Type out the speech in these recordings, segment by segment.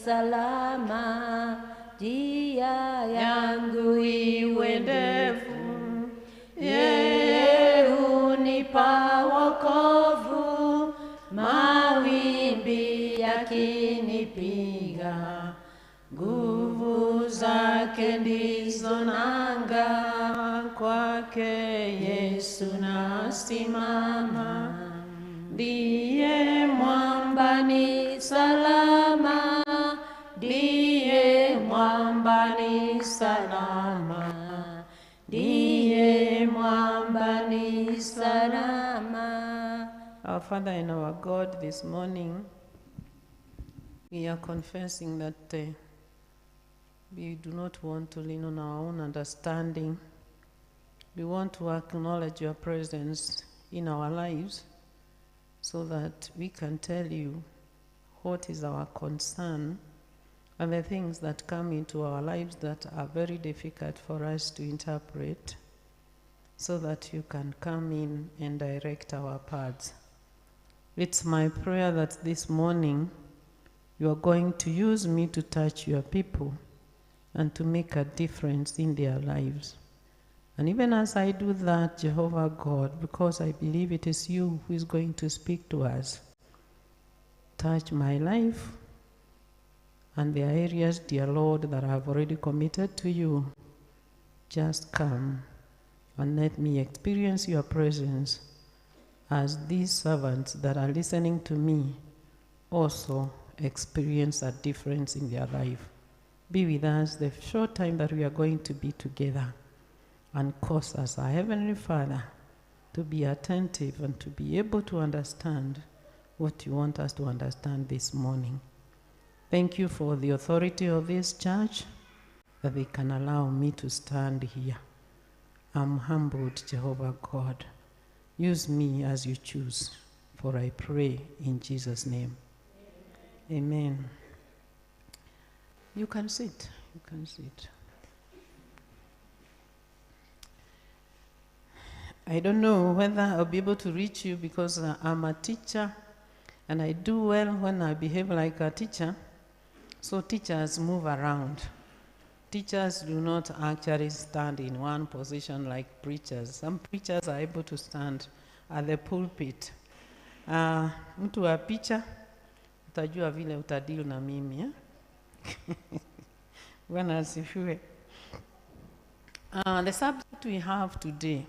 salama, njia yangu iwe ndefu. Yeye hunipa wokovu, mawimbi yakinipiga. Nguvu zake ndizo nanga, kwake Yesu nasimama. Ndiye mwamba ni salama, ndiye mwamba ni salama, ndiye mwamba ni salama. Our Father and our God, this morning we are confessing that we do not want to lean on our own understanding. We want to acknowledge your presence in our lives so that we can tell you what is our concern and the things that come into our lives that are very difficult for us to interpret, so that you can come in and direct our paths. It's my prayer that this morning you are going to use me to touch your people and to make a difference in their lives. And even as I do that, Jehovah God, because I believe it is you who is going to speak to us, touch my life and the areas, dear Lord, that I have already committed to you. Just come and let me experience your presence as these servants that are listening to me also experience a difference in their life. Be with us the short time that we are going to be together, and cause us, our Heavenly Father, to be attentive and to be able to understand what you want us to understand this morning. Thank you for the authority of this church, that they can allow me to stand here. I'm humbled, Jehovah God. Use me as you choose, for I pray in Jesus' name. Amen. You can sit. You can sit. I don't know whether I'll be able to reach you because I'm a teacher and I do well when I behave like a teacher. So teachers move around. Teachers do not actually stand in one position like preachers. Some preachers are able to stand at the pulpit. Mtu wa picha, utajua vile utadili na mimi. Bwana asifiwe. The subject we have today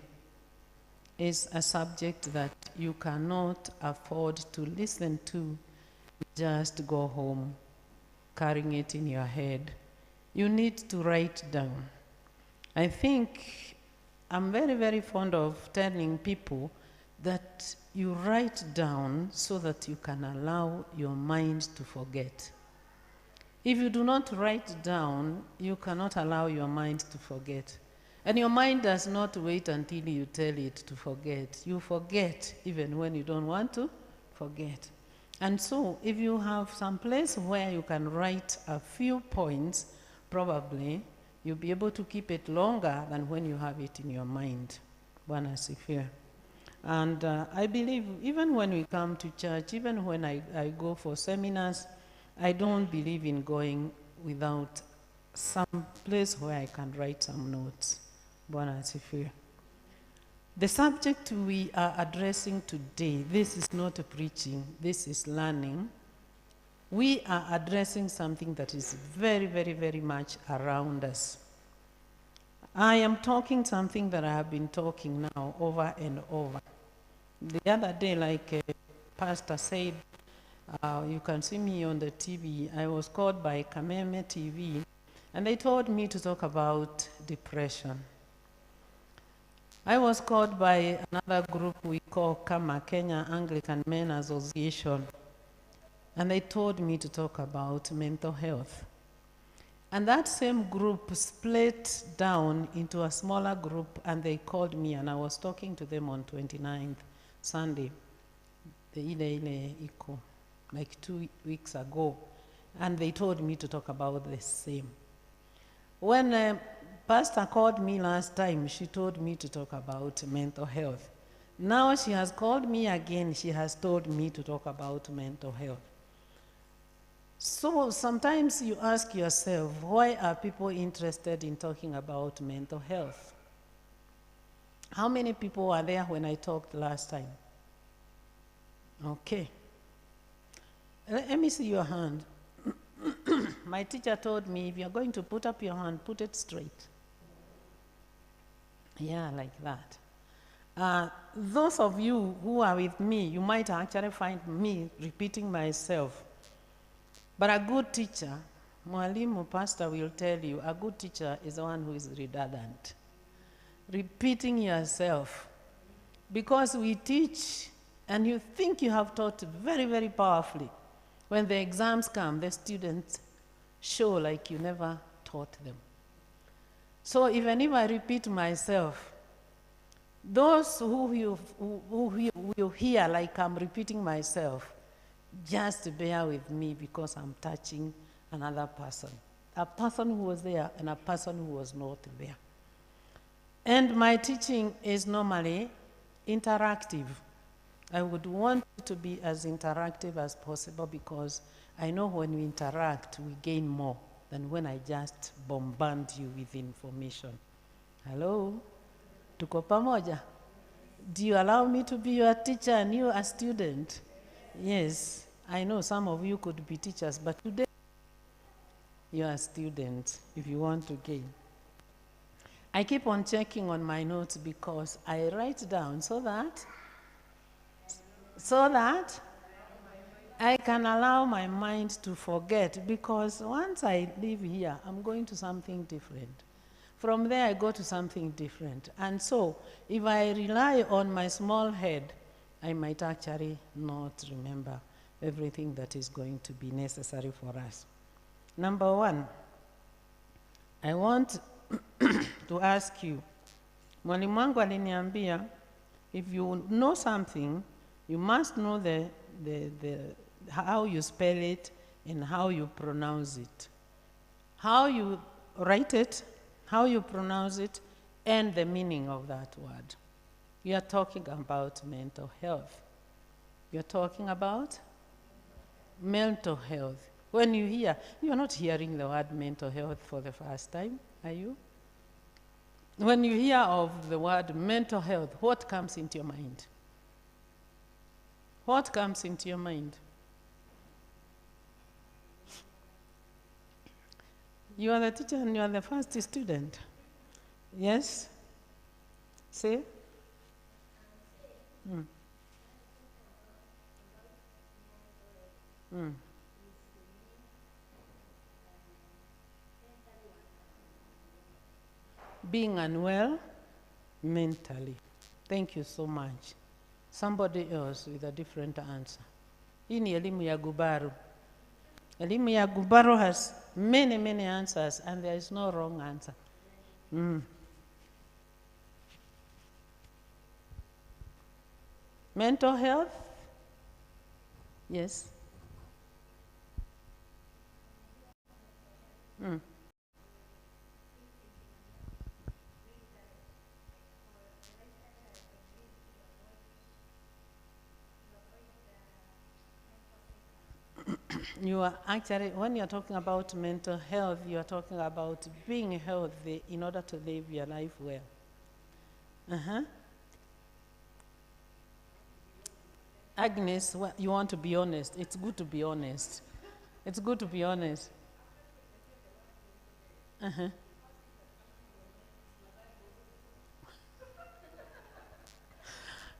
is a subject that you cannot afford to listen to, just go home carrying it in your head. You need to write down. I think I'm very, very fond of telling people that you write down so that you can allow your mind to forget. If you do not write down, you cannot allow your mind to forget. And your mind does not wait until you tell it to forget. You forget even when you don't want to forget. And so if you have some place where you can write a few points, probably you'll be able to keep it longer than when you have it in your mind. Bwana asifiwe. And I believe even when we come to church, even when I go for seminars, I don't believe in going without some place where I can write some notes. Bwana asifiwe. The subject we are addressing today, this is not a preaching, this is learning. We are addressing something that is very, very, very much around us. I am talking something that I have been talking now over and over. The other day, like Pastor said, you can see me on the TV. I was called by Kameme TV, and they told me to talk about depression. I was called by another group we call Kama, Kenya Anglican Men Association, and they told me to talk about mental health. And that same group split down into a smaller group, and they called me, and I was talking to them on 29th, Sunday, the ile iko, like 2 weeks ago, and they told me to talk about the same. When Pastor called me last time, she told me to talk about mental health. Now she has called me again, she has told me to talk about mental health. So sometimes you ask yourself, why are people interested in talking about mental health? How many people were there when I talked last time? Okay. Let me see your hand. My teacher told me, if you're going to put up your hand, put it straight. Yeah, like that. Those of you who are with me, you might actually find me repeating myself. But a good teacher, mwalimu, pastor will tell you, a good teacher is the one who is redundant. Repeating yourself. Because we teach, and you think you have taught very, very powerfully. When the exams come, the students show like you never taught them. So even if I repeat myself, those who you hear like I'm repeating myself, just bear with me because I'm touching another person. A person who was there and a person who was not there. And my teaching is normally interactive. I would want it to be as interactive as possible because I know when we interact, we gain more than when I just bombard you with information. Hello? Tuko pamoja? Do you allow me to be your teacher and you a student? Yes, I know some of you could be teachers, but today you are a student if you want to gain. I keep on checking on my notes because I write down so that I can allow my mind to forget, because once I leave here, I'm going to something different. From there, I go to something different. And so, if I rely on my small head, I might actually not remember everything that is going to be necessary for us. Number one, I want to ask you, mwalimu wangu aliniambia, if you know something, you must know how you spell it and how you pronounce it. How you write it, how you pronounce it, and the meaning of that word. You are talking about mental health. You're talking about mental health. When you hear, you're not hearing the word mental health for the first time, are you? When you hear of the word mental health, what comes into your mind? What comes into your mind? You are the teacher and you are the first student. Yes? Say? Being unwell mentally. Thank you so much. Somebody else with a different answer. Hii ni elimu ya Gubaru. Elimu ya Gubaru has many, many answers, and there is no wrong answer. Mental health? Yes. You are actually, when you're talking about mental health, you are talking about being healthy in order to live your life well. Agnes, you want to be honest. It's good to be honest. It's good to be honest.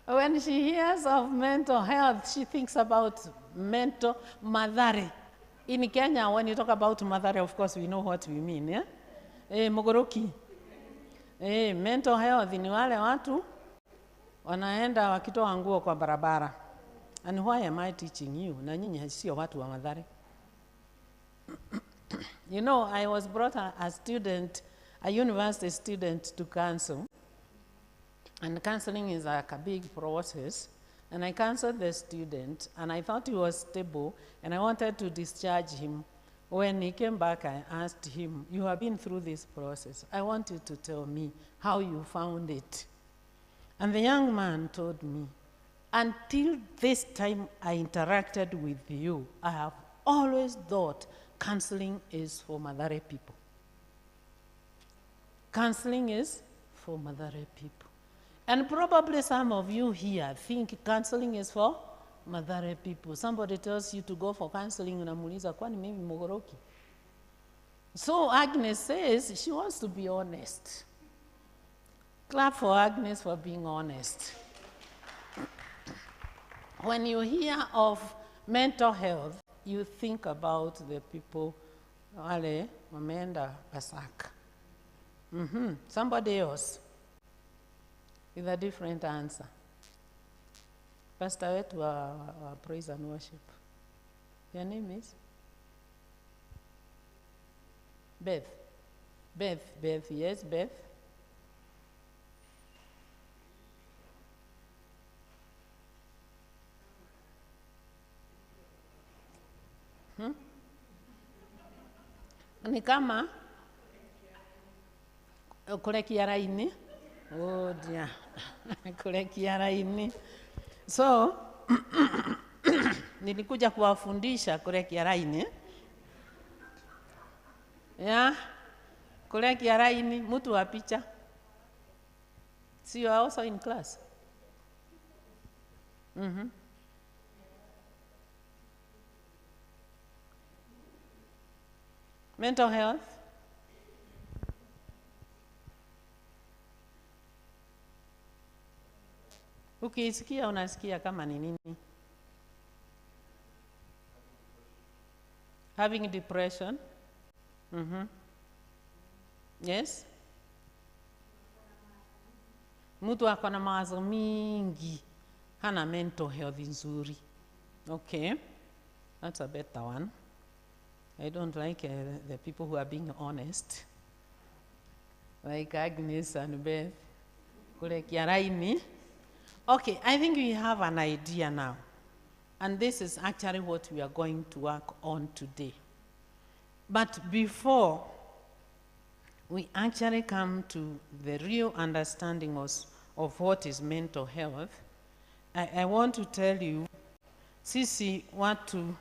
When she hears of mental health, she thinks about mental madhare. In Kenya, when you talk about madhare, of course, we know what we mean, yeah? Mogoroki. Mental health ni wale watu wanaenda wakitoa nguo kwa barabara. And why am I teaching you? Na nyinyi sio watu wa madhare. You know, I was brought a student, a university student, to counsel. And counseling is like a big process. And I counseled the student, and I thought he was stable, and I wanted to discharge him. When he came back, I asked him, you have been through this process. I want you to tell me how you found it. And the young man told me, until this time I interacted with you, I have always thought counseling is for Mathare people. Counseling is for Mathare people. And probably some of you here think counseling is for Mathare people. Somebody tells you to go for counseling, unamuuliza kwani mimi Mogoroki? So Agnes says she wants to be honest. Clap for Agnes for being honest. When you hear of mental health, you think about the people wale wameenda Pasaka. Somebody else with a different answer. Pastor wetu wa praise and worship. Your name is? Beth. Beth, yes, Beth. Ni kama kurekia raini. Oh dear. Kurekia raini. So nilikuja kuwafundisha kurekia raini. Yeah. Kurekia raini, mtu wa picha. So you are also in class. Mental health. Ukisikia unasikia kama ni nini? Having depression. Yes. Mtu ako na mawazo mingi, hana mental health nzuri. Okay, that's a better one. I don't like the people who are being honest, like Agnes and Beth. Okay, I think we have an idea now. And this is actually what we are going to work on today. But before we actually come to the real understanding of what is mental health, I want to tell you, sisi watu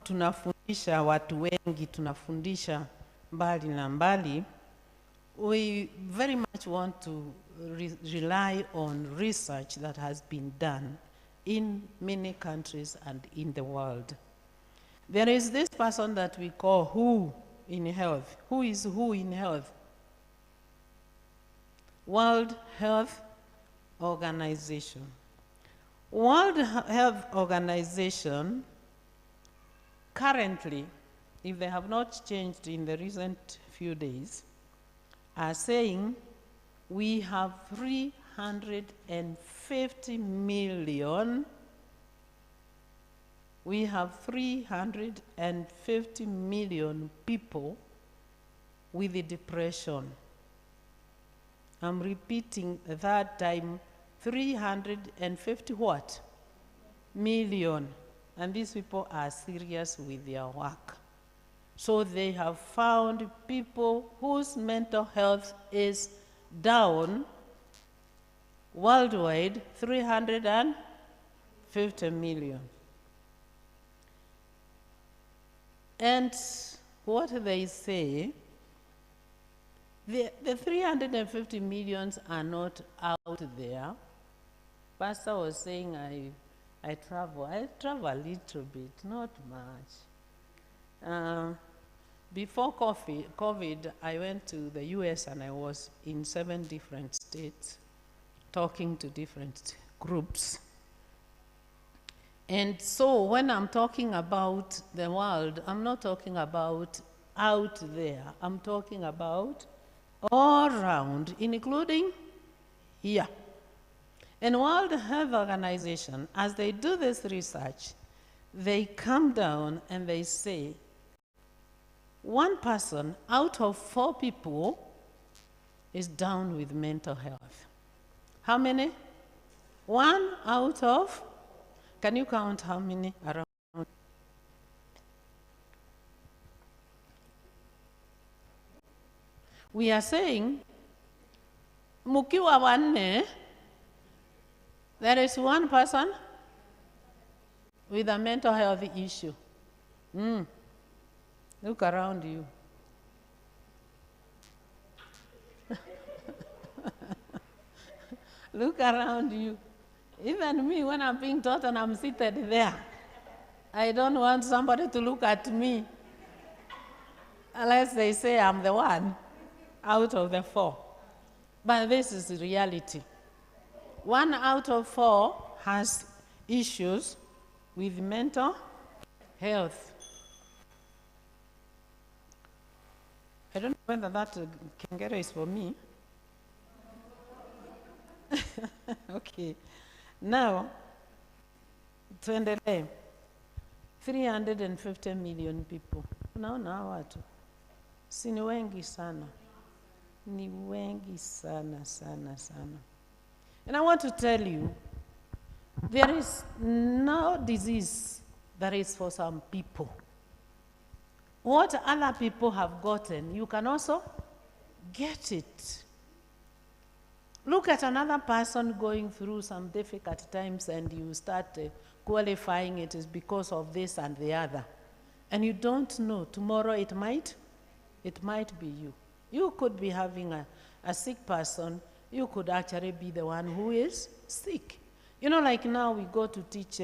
tunafundisha watu wengi, tunafundisha mbali na mbali, we very much want to rely on research that has been done in many countries and in the world. There is this person that we call WHO in health. Who is WHO in health? World Health Organization. World Health Organization currently, if they have not changed in the recent few days, are saying we have 350 million. We have 350 million people with the depression. I'm repeating the third time, 350 what? Million. And these people are serious with their work. So they have found people whose mental health is down worldwide, 350 million. And what they say, the 350 millions are not out there. Pastor was saying I travel a little bit, not much. Before COVID, I went to the US and I was in 7 different states talking to different groups. And so when I'm talking about the world, I'm not talking about out there. I'm talking about all around, including here. And World Health Organization, as they do this research, they come down and they say, 1 person out of 4 people is down with mental health. How many? 1 out of, can you count how many around? We are saying, mukiwa wanne, there is 1 person with a mental health issue. Look around you. Look around you. Even me, when I'm being taught and I'm seated there, I don't want somebody to look at me unless they say I'm the one out of the 4. But this is reality. 1 out of 4 has issues with mental health. I don't know whether that kengele is for me. Okay. Now, tuendelee. 350 million people. Unaona hawa watu? Si ni wengi sana. Ni wengi sana, sana, sana. And I want to tell you, there is no disease that is for some people. What other people have gotten, you can also get it. Look at another person going through some difficult times and you start qualifying it is because of this and the other. And you don't know, tomorrow it might be you. You could be having a sick person, you could actually be the one who is sick. You know, like now we go to teach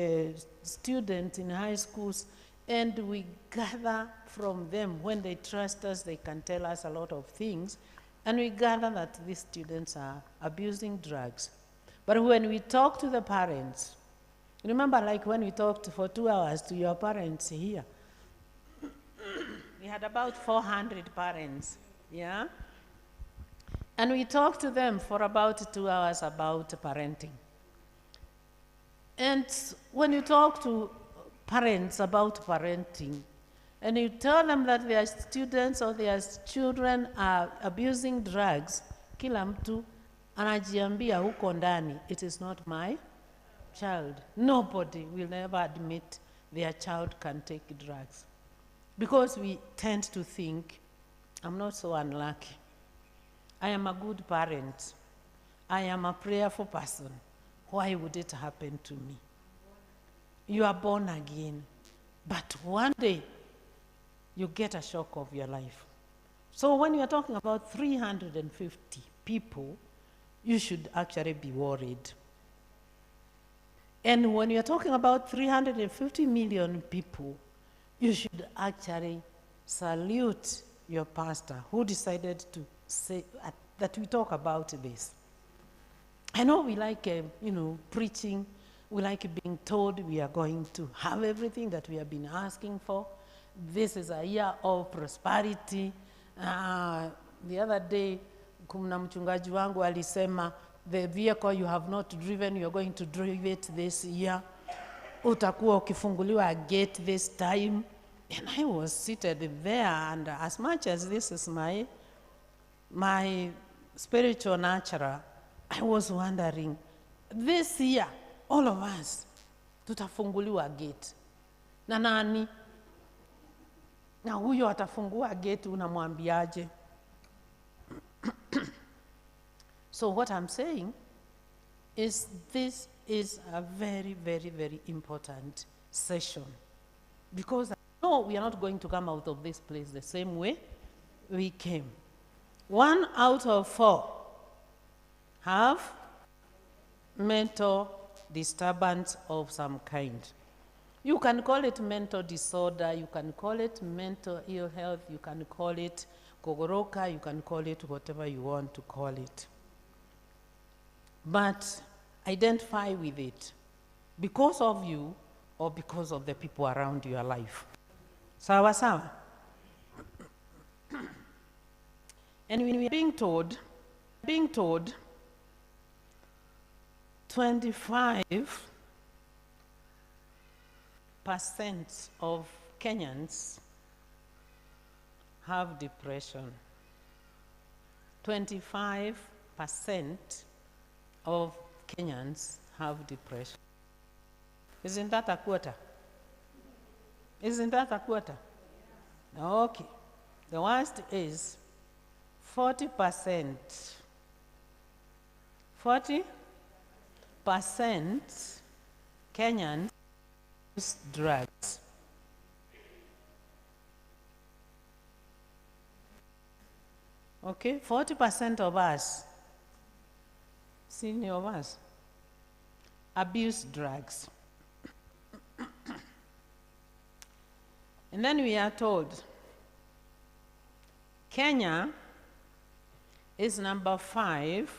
students in high schools and we gather from them. When they trust us, they can tell us a lot of things. And we gather that these students are abusing drugs. But when we talk to the parents, remember like when we talked for 2 hours to your parents here, we had about 400 parents, yeah? And we talked to them for about 2 hours about parenting. And when you talk to parents about parenting, and you tell them that their students or their children are abusing drugs, kila mtu anajiambia huko ndani, it is not my child. Nobody will never admit their child can take drugs. Because we tend to think, I'm not so unlucky. I am a good parent. I am a prayerful person. Why would it happen to me? You are born again. But one day, you get a shock of your life. So when you are talking about 350 people, you should actually be worried. And when you're talking about 350 million people, you should actually salute your pastor who decided to say that we talk about this. I know we like, preaching. We like being told we are going to have everything that we have been asking for. This is a year of prosperity. The other day, kuna mchungaji wangu alisema, the vehicle you have not driven, you're going to drive it this year. Utakuwa ukifunguliwa gate this time. And I was seated there, and as much as this is my spiritual nature, I was wondering, this year, all of us, tutafunguliwa gate. Na nani? Na huyo atafungua gate unamwambiaje? So what I'm saying is this is a very, very, very important session. Because I know we are not going to come out of this place the same way we came. 1 out of 4 have mental disturbance of some kind. You can call it mental disorder, you can call it mental ill health, you can call it kogoroka, you can call it whatever you want to call it. But identify with it because of you or because of the people around your life. Sawa sawa? And when we are being told 25% of Kenyans have depression. 25% of Kenyans have depression. Isn't that a quarter? Isn't that a quarter? Okay. The worst is 40%. 40% Kenyans use drugs. Okay, 40% of us, senior of us, abuse drugs. And then we are told Kenya is number 5.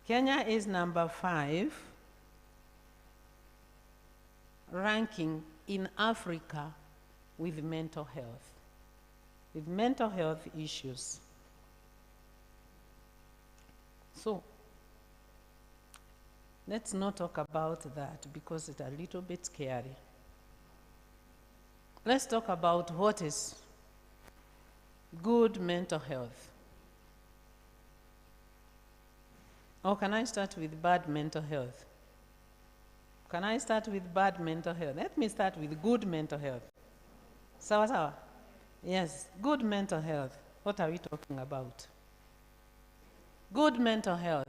Kenya is number 5 ranking in Africa with mental health issues. So let's not talk about that because it's a little bit scary. Let's talk about what is good mental health. Or can I start with bad mental health? Can I start with bad mental health? Let me start with good mental health. Sawa sawa? Yes, good mental health. What are we talking about? Good mental health.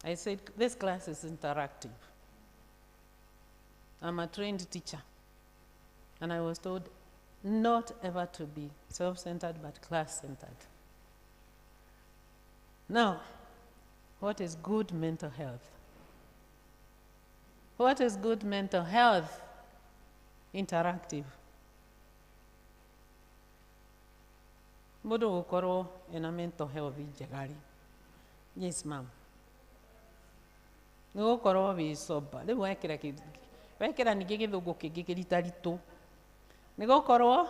I said this class is interactive. I'm a trained teacher, and I was told not ever to be self-centered but class-centered. Now, what is good mental health? What is good mental health? Interactive. Mundu gukorwo ena mental health njegari. Yes, ma'am. Nĩ gũkorwo wĩ sober. Rĩu wekĩra ningĩ gĩthũngũ kĩngĩ kĩritũ. Nĩ gũkorwo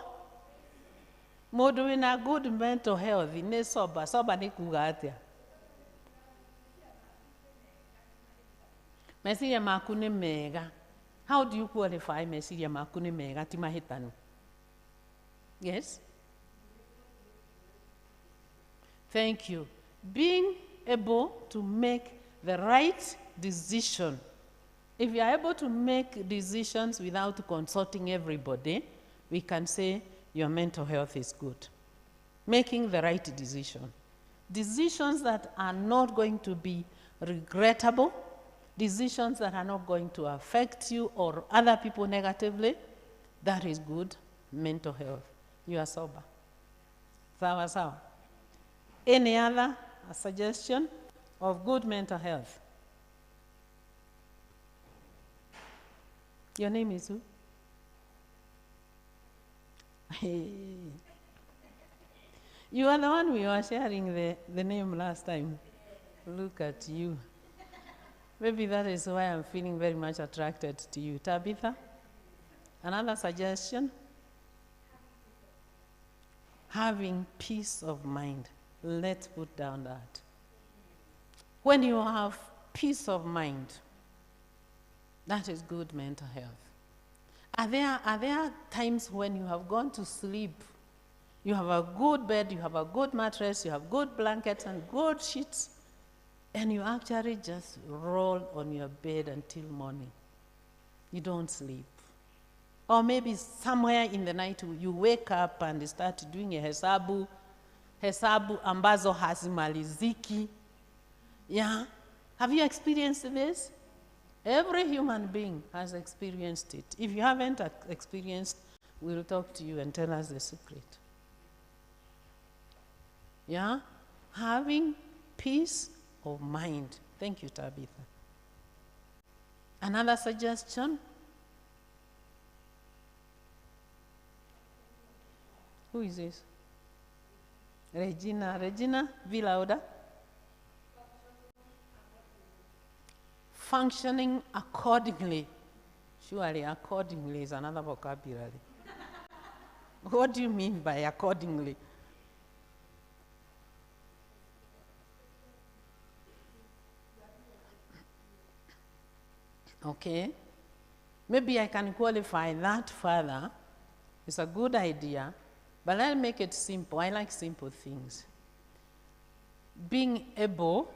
mũndũ wĩna good mental health nĩ sober. Sober nĩ kuuga atĩa? Meciria maku nĩ mega. How do you qualify meciria maku nĩ mega ti mahĩtanu? Yes? Thank you. Being able to make the right decision. If you are able to make decisions without consulting everybody, we can say your mental health is good. Making the right decision. Decisions that are not going to be regrettable, decisions that are not going to affect you or other people negatively, that is good mental health. You are sober. Sawa sawa. Any other suggestion of good mental health? Your name is who? You are the one we were sharing the name last time. Look at you. Maybe that is why I'm feeling very much attracted to you. Tabitha? Another suggestion? Having peace of mind. Let's put down that. When you have peace of mind, that is good mental health. Are there times when you have gone to sleep, you have a good bed, you have a good mattress, you have good blankets and good sheets, and you actually just roll on your bed until morning? You don't sleep. Or maybe somewhere in the night you wake up and start doing a hesabu ambazo hazimaliziki. Yeah? Have you experienced this? Every human being has experienced it. If you haven't experienced, we'll talk to you and tell us the secret. Yeah? Having peace of mind. Thank you, Tabitha. Another suggestion? Who is this? Regina. Regina, be louder. Functioning accordingly. Surely, accordingly is another vocabulary. What do you mean by accordingly? Okay. Maybe I can qualify that further. It's a good idea, but I'll make it simple. I like simple things. Being able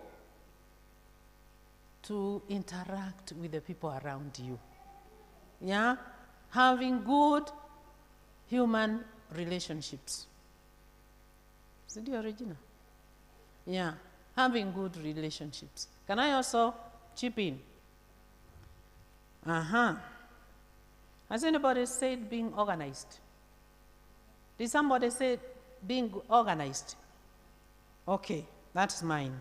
to interact with the people around you. Yeah? Having good human relationships. Is it the original? Yeah. Having good relationships. Can I also chip in? Has anybody said being organized? Did somebody say being organized? Okay, that's mine.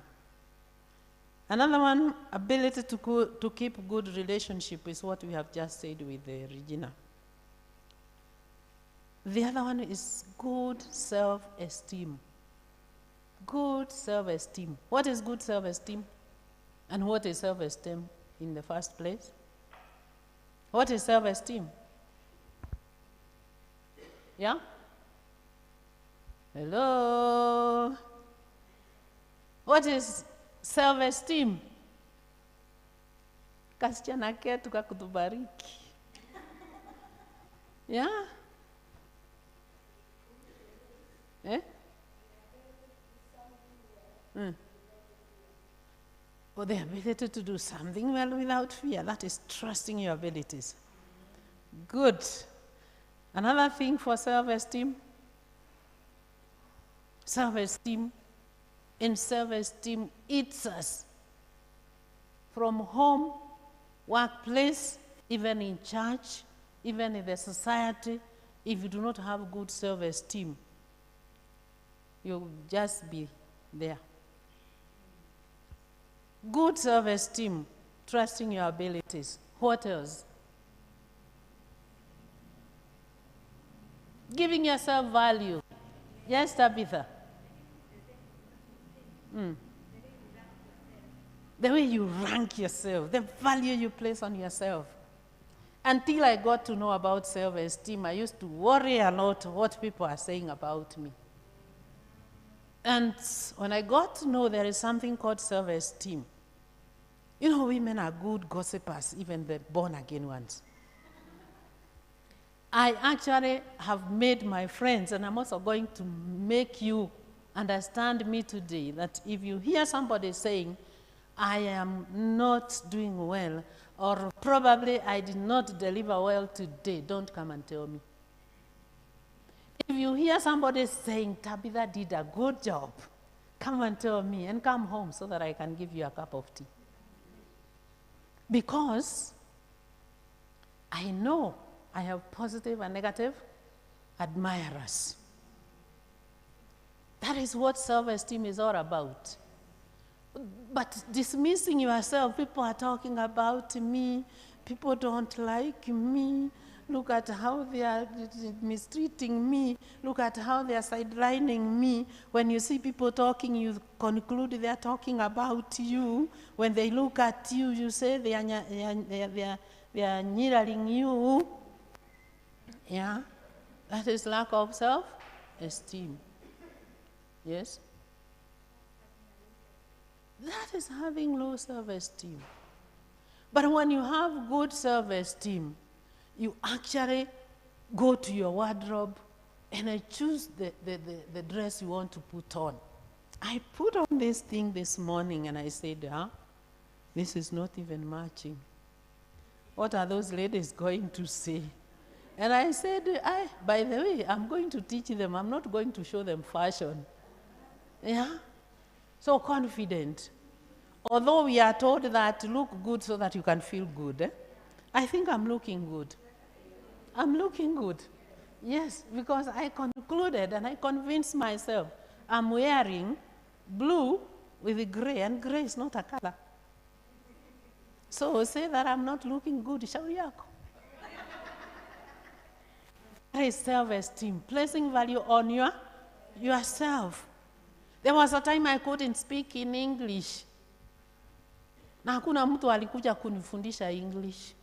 Another one, ability to keep good relationship, is what we have just said with Regina. The other one is good self-esteem. Good self-esteem. What is good self-esteem? And what is self-esteem in the first place? What is self-esteem? Yeah? Hello? What is self-esteem? Kasichana ketu kakutubariki. Yeah? Eh? Well, the ability to do something well without fear. That is trusting your abilities. Good. Another thing for self-esteem. Self-esteem. And self-esteem eats us. From home, workplace, even in church, even in the society. If you do not have good self-esteem, you'll just be there. Good self-esteem, trusting your abilities. What else? Giving yourself value. Yes, Tabitha? The way you rank yourself, the value you place on yourself. Until I got to know about self-esteem, I used to worry a lot what people are saying about me. And when I got to know there is something called self-esteem, you know, women are good gossipers, even the born-again ones. I actually have made my friends, and I'm also going to make you understand me today, that if you hear somebody saying, I am not doing well, or probably I did not deliver well today, don't come and tell me. If you hear somebody saying, Tabitha did a good job, come and tell me, and come home so that I can give you a cup of tea. Because I know I have positive and negative admirers. That is what self-esteem is all about. But dismissing yourself, people are talking about me, people don't like me, look at how they are mistreating me, look at how they are sidelining me. When you see people talking, you conclude they are talking about you. When they look at you, you say they are mirroring you. Yeah, that is lack of self-esteem. Yes? That is having low self-esteem. But when you have good self-esteem, you actually go to your wardrobe and choose the dress you want to put on. I put on this thing this morning and I said, this is not even matching. What are those ladies going to say? And I said, by the way, I'm going to teach them. I'm not going to show them fashion. Yeah? So confident. Although we are told that look good so that you can feel good, I think I'm looking good. I'm looking good. Yes, because I concluded and I convinced myself I'm wearing blue with gray, and gray is not a color. So say that I'm not looking good, shauri yako. That is self-esteem, placing value on yourself. There was a time I couldn't speak in English. Na hakuna mtu alikuja kunifundisha English.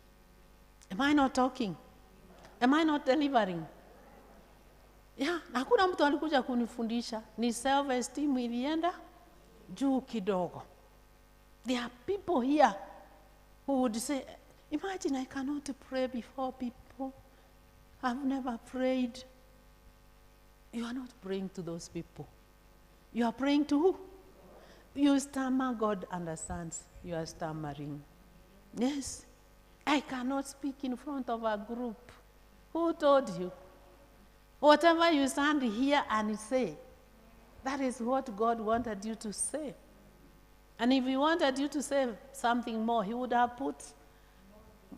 Am I not talking? Am I not delivering? Yeah, na hakuna mtu alikuja kunifundisha. Ni self-esteem ilienda juu kidogo. There are people here who would say, imagine I cannot pray before people. I've never prayed. You are not praying to those people. You are praying to who? You stammer, God understands you are stammering. Yes. I cannot speak in front of a group. Who told you? Whatever you stand here and say, that is what God wanted you to say. And if He wanted you to say something more, He would have put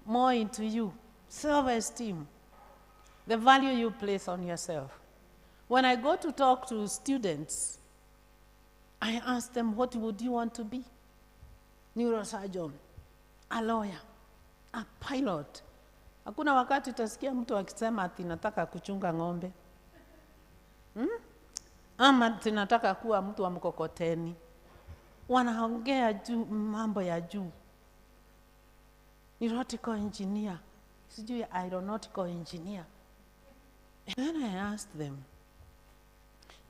more into you. Self-esteem. The value you place on yourself. When I go to talk to students, I ask them, what would you want to be? Neurosurgeon, a lawyer, a pilot. Hakuna wakati utasikia mtu akisema ati nataka kuchunga ng'ombe. Ama tinataka kuwa mtu wa mkokoteni. Wanaongea juu mambo ya juu. Aeronautical engineer. Sijui aeronautical engineer. And then I asked them,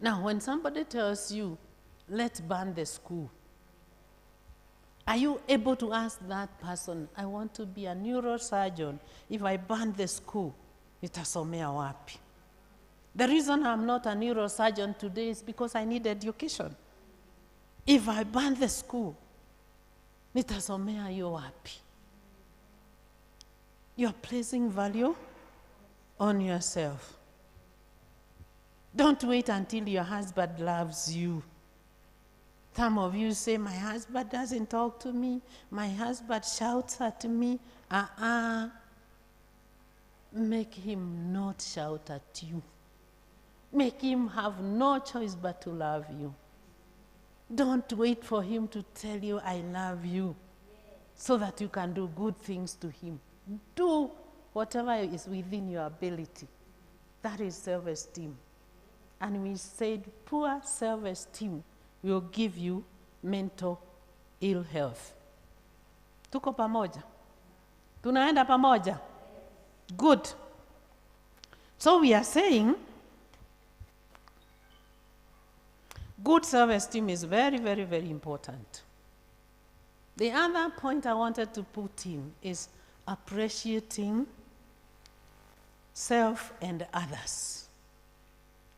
now when somebody tells you, let's burn the school, are you able to ask that person, I want to be a neurosurgeon, if I burn the school, nitasomea wapi? The reason I'm not a neurosurgeon today is because I need education. If I burn the school, nitasomea hiyo wapi? You're placing value on yourself. Don't wait until your husband loves you. Some of you say, my husband doesn't talk to me. My husband shouts at me. Make him not shout at you. Make him have no choice but to love you. Don't wait for him to tell you, I love you, so that you can do good things to him. Do whatever is within your ability. That is self-esteem. And we said poor self-esteem will give you mental ill health. Tuko pamoja? Tunaenda pamoja? Good. So we are saying good self-esteem is very, very, very important. The other point I wanted to put in is appreciating self and others.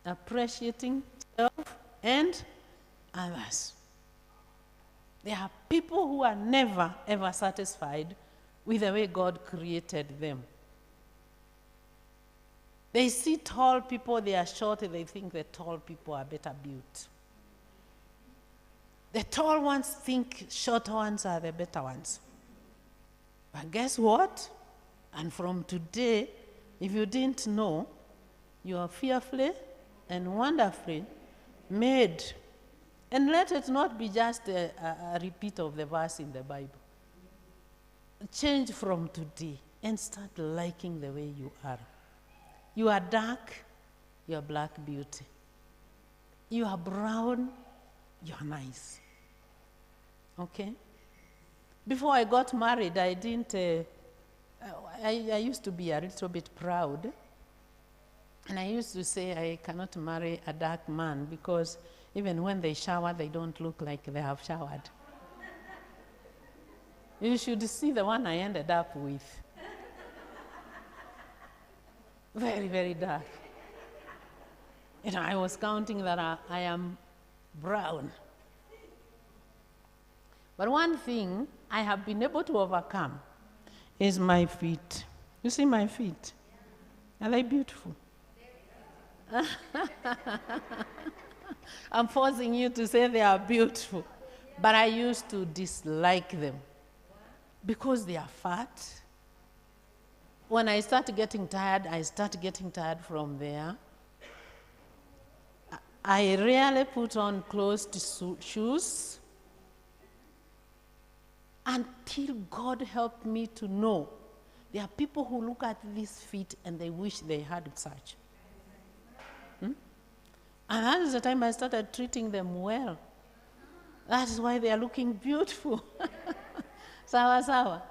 Appreciating self and others. There are people who are never, ever satisfied with the way God created them. They see tall people, they are short, they think the tall people are better built. The tall ones think short ones are the better ones. But guess what? And from today, if you didn't know, you are fearfully and wonderfully made. And let it not be just a repeat of the verse in the Bible. Change from today and start liking the way you are. You are dark, you are black beauty. You are brown, you are nice. Okay? Before I got married, I didn't, I used to be a little bit proud. And I used to say I cannot marry a dark man because even when they shower, they don't look like they have showered. You should see the one I ended up with. Very, very dark. You know, I was counting that I am brown. But one thing I have been able to overcome is my feet. You see my feet? Are they beautiful? I'm forcing you to say they are beautiful. But I used to dislike them because they are fat. When I start getting tired, I start getting tired from there. I rarely put on closed shoes until God helped me to know there are people who look at these feet and they wish they had such. And that is the time I started treating them well. That is why they are looking beautiful. Sawa sawa.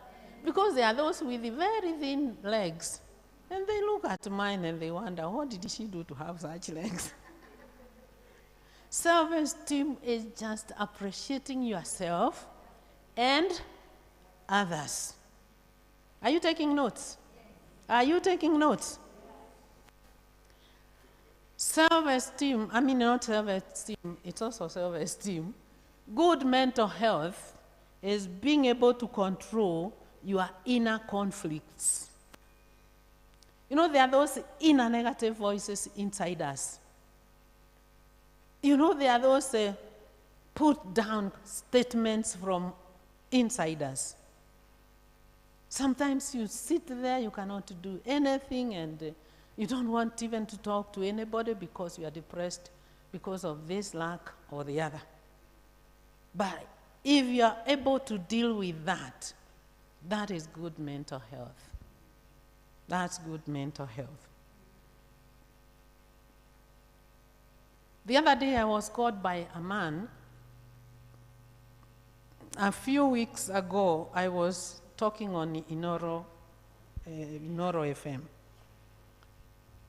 Because there are those with very thin legs. And they look at mine and they wonder, what did she do to have such legs? Self-esteem is just appreciating yourself and others. Are you taking notes? Are you taking notes? Self-esteem, I mean not self-esteem, it's also self-esteem. Good mental health is being able to control your inner conflicts. You know, there are those inner negative voices inside us. You know, there are those put down statements from inside us. Sometimes you sit there, you cannot do anything, and You don't want even to talk to anybody because you are depressed because of this lack or the other. But if you are able to deal with that, that is good mental health. That's good mental health. The other day I was called by a man. A few weeks ago, I was talking on Inoro FM.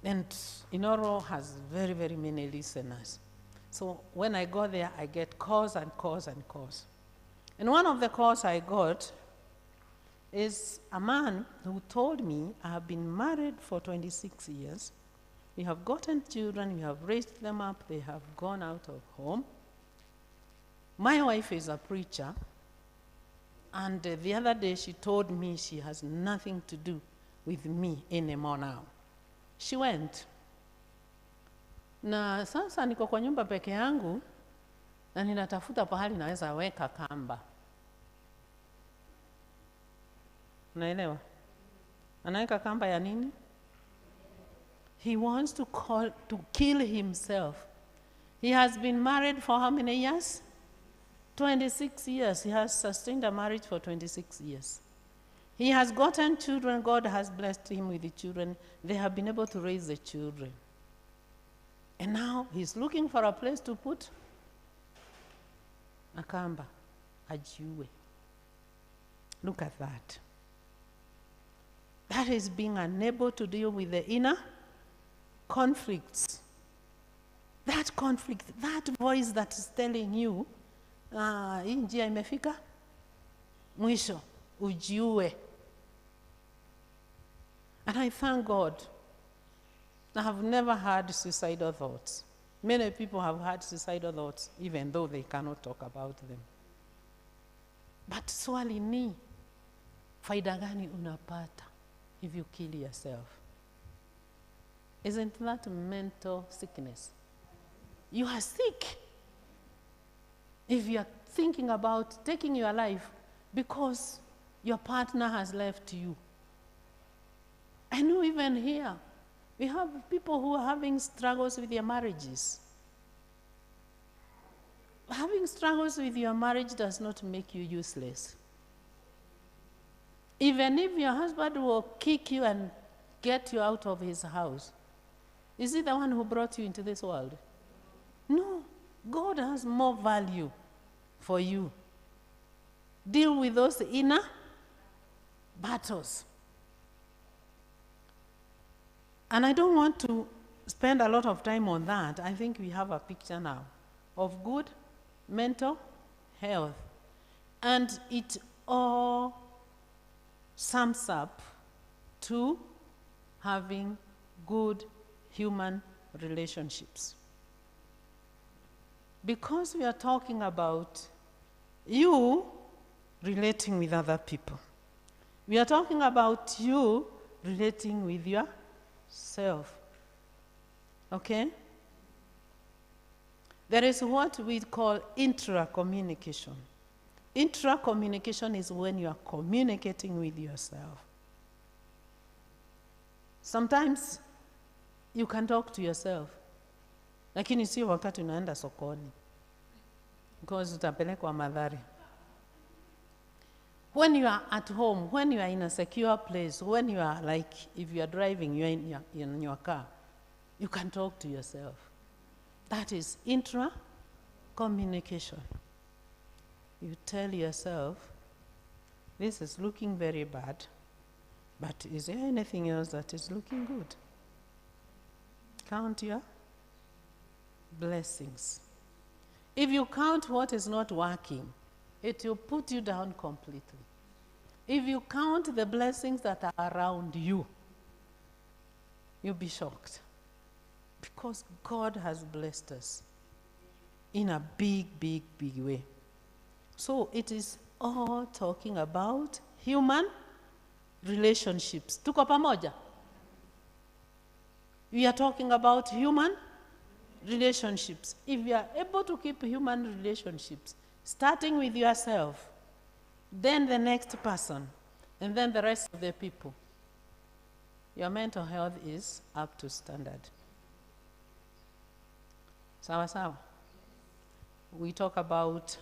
And Inoro has very, very many listeners. So when I go there, I get calls and calls and calls. And one of the calls I got is a man who told me, I have been married for 26 years. We have gotten children, we have raised them up, they have gone out of home. My wife is a preacher, and the other day she told me she has nothing to do with me anymore now. She went. Na sasa niko kwa nyumba peke yangu, na ninatafuta pahali naweza weka kamba. Unaelewa? Anaweka kamba ya nini? He wants to kill himself. He has been married for how many years? 26 years. He has sustained a marriage for 26 years. He has gotten children. God has blessed him with the children. They have been able to raise the children. And now he's looking for a place to put a kamba, a jiwe. Look at that. That is being unable to deal with the inner conflicts. That conflict, that voice that is telling you, hii njia imefika mwisho, ujiue. And I thank God, I have never had suicidal thoughts. Many people have had suicidal thoughts, even though they cannot talk about them. But swali ni, faida gani unapata if you kill yourself? Isn't that mental sickness? You are sick if you are thinking about taking your life because your partner has left you. I know even here, we have people who are having struggles with their marriages. Having struggles with your marriage does not make you useless. Even if your husband will kick you and get you out of his house, is he the one who brought you into this world? No. God has more value for you. Deal with those inner battles. And I don't want to spend a lot of time on that. I think we have a picture now of good mental health. And it all sums up to having good human relationships. Because we are talking about you relating with other people. We are talking about you relating with yourself. Okay? There is what we call intra-communication. Intra-communication is when you are communicating with yourself. Sometimes you can talk to yourself, lakini sio wakati unaenda sokoni, because utapelekwa madhari. When you are at home, when you are in a secure place, when you are like, if you are driving, you are in your car, you can talk to yourself. That is intra-communication. You tell yourself, this is looking very bad, but is there anything else that is looking good? Count your blessings. If you count what is not working, it will put you down completely. If you count the blessings that are around you, you'll be shocked. Because God has blessed us in a big, big, big way. So it is all talking about human relationships. Tuko pamoja? We are talking about human relationships. If you are able to keep human relationships, starting with yourself, then the next person, and then the rest of the people, your mental health is up to standard. Sawa sawa. We talk about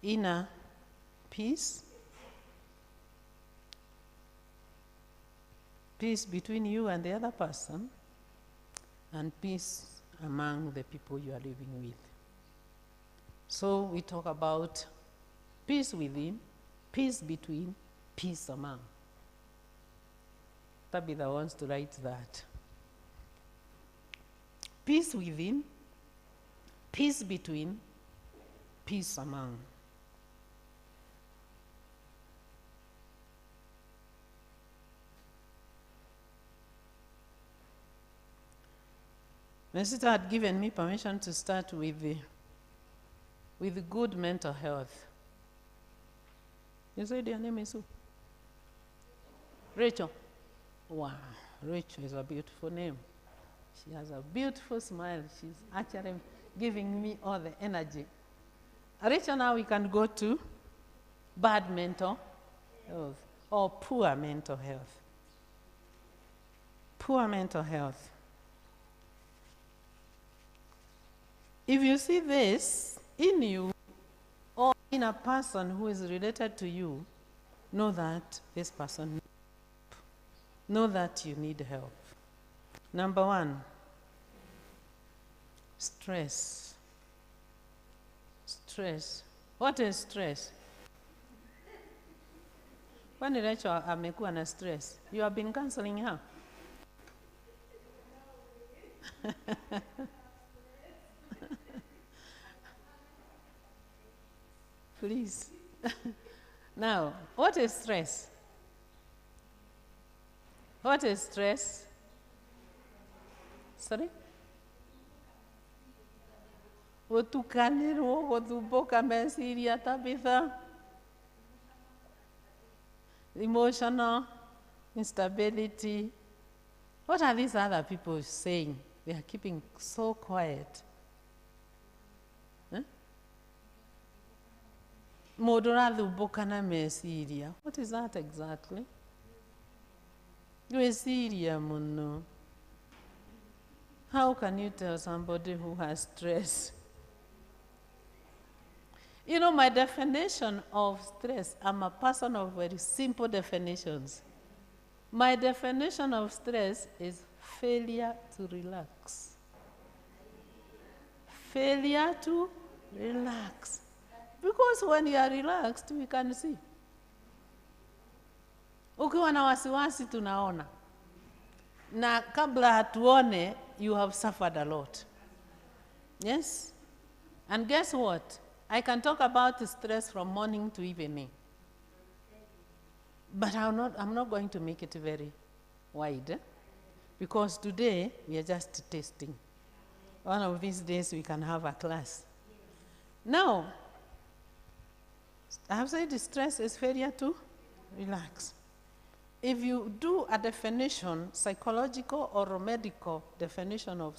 inner peace, peace between you and the other person, and peace among the people you are living with. So we talk about peace within, peace between, peace among. Tabitha wants to write that. Peace within, peace between, peace among. My sister had given me permission to start with good mental health. You said your name is who? Rachel. Wow, Rachel is a beautiful name. She has a beautiful smile. She's actually giving me all the energy. Rachel, now we can go to bad mental health or poor mental health. Poor mental health. If you see this in you or in a person who is related to you, know that this person needs help. Know that you need help. Number one, stress. Stress. What is stress? When Rachel amekuwa na stress, you have been counseling her. Please. Now, what is stress? What is stress? Sorry? Gutukanirwo, guthumbũka meciria, Tabitha. Emotional instability. What are these other people saying? They are keeping so quiet. Mũndũ ũrathumbũka na meciria. What is that exactly? Gwĩciria mũno. How can you tell somebody who has stress? You know, my definition of stress, I'm a person of very simple definitions. My definition of stress is failure to relax. Failure to relax. Because when you are relaxed, we can see. Ukiwa na wasiwasi tunaona. Na kabla hatuone, you have suffered a lot. Yes? And guess what? I can talk about stress from morning to evening. But I'm not going to make it very wide. Because today, we are just testing. One of these days, we can have a class. Now, I have said stress is failure to relax. If you do a definition, psychological or medical definition of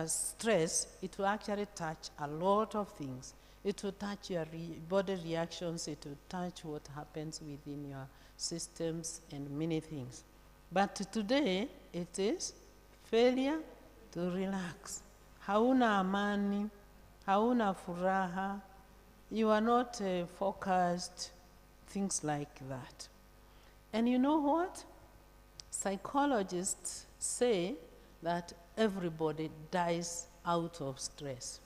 stress, it will actually touch a lot of things. It will touch your body reactions, it will touch what happens within your systems and many things. But today, it is failure to relax. Hauna amani, hauna furaha, you are not focused, things like that. And you know what? Psychologists say that everybody dies out of stress.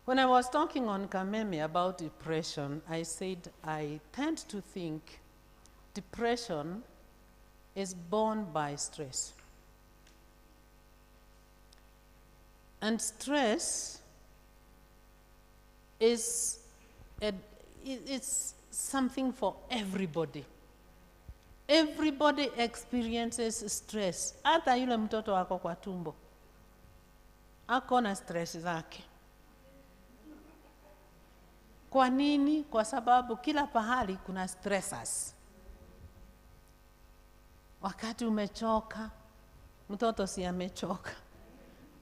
When I was talking on Kameme about depression, I said I tend to think depression is born by stress. And stress it's something for everybody. Everybody experiences stress. Hata yule mtoto wako kwa tumbo ako na stress zake. Kwa nini? Kwa sababu kila pahali kuna stressors. Wakati umechoka, mtoto si amechoka.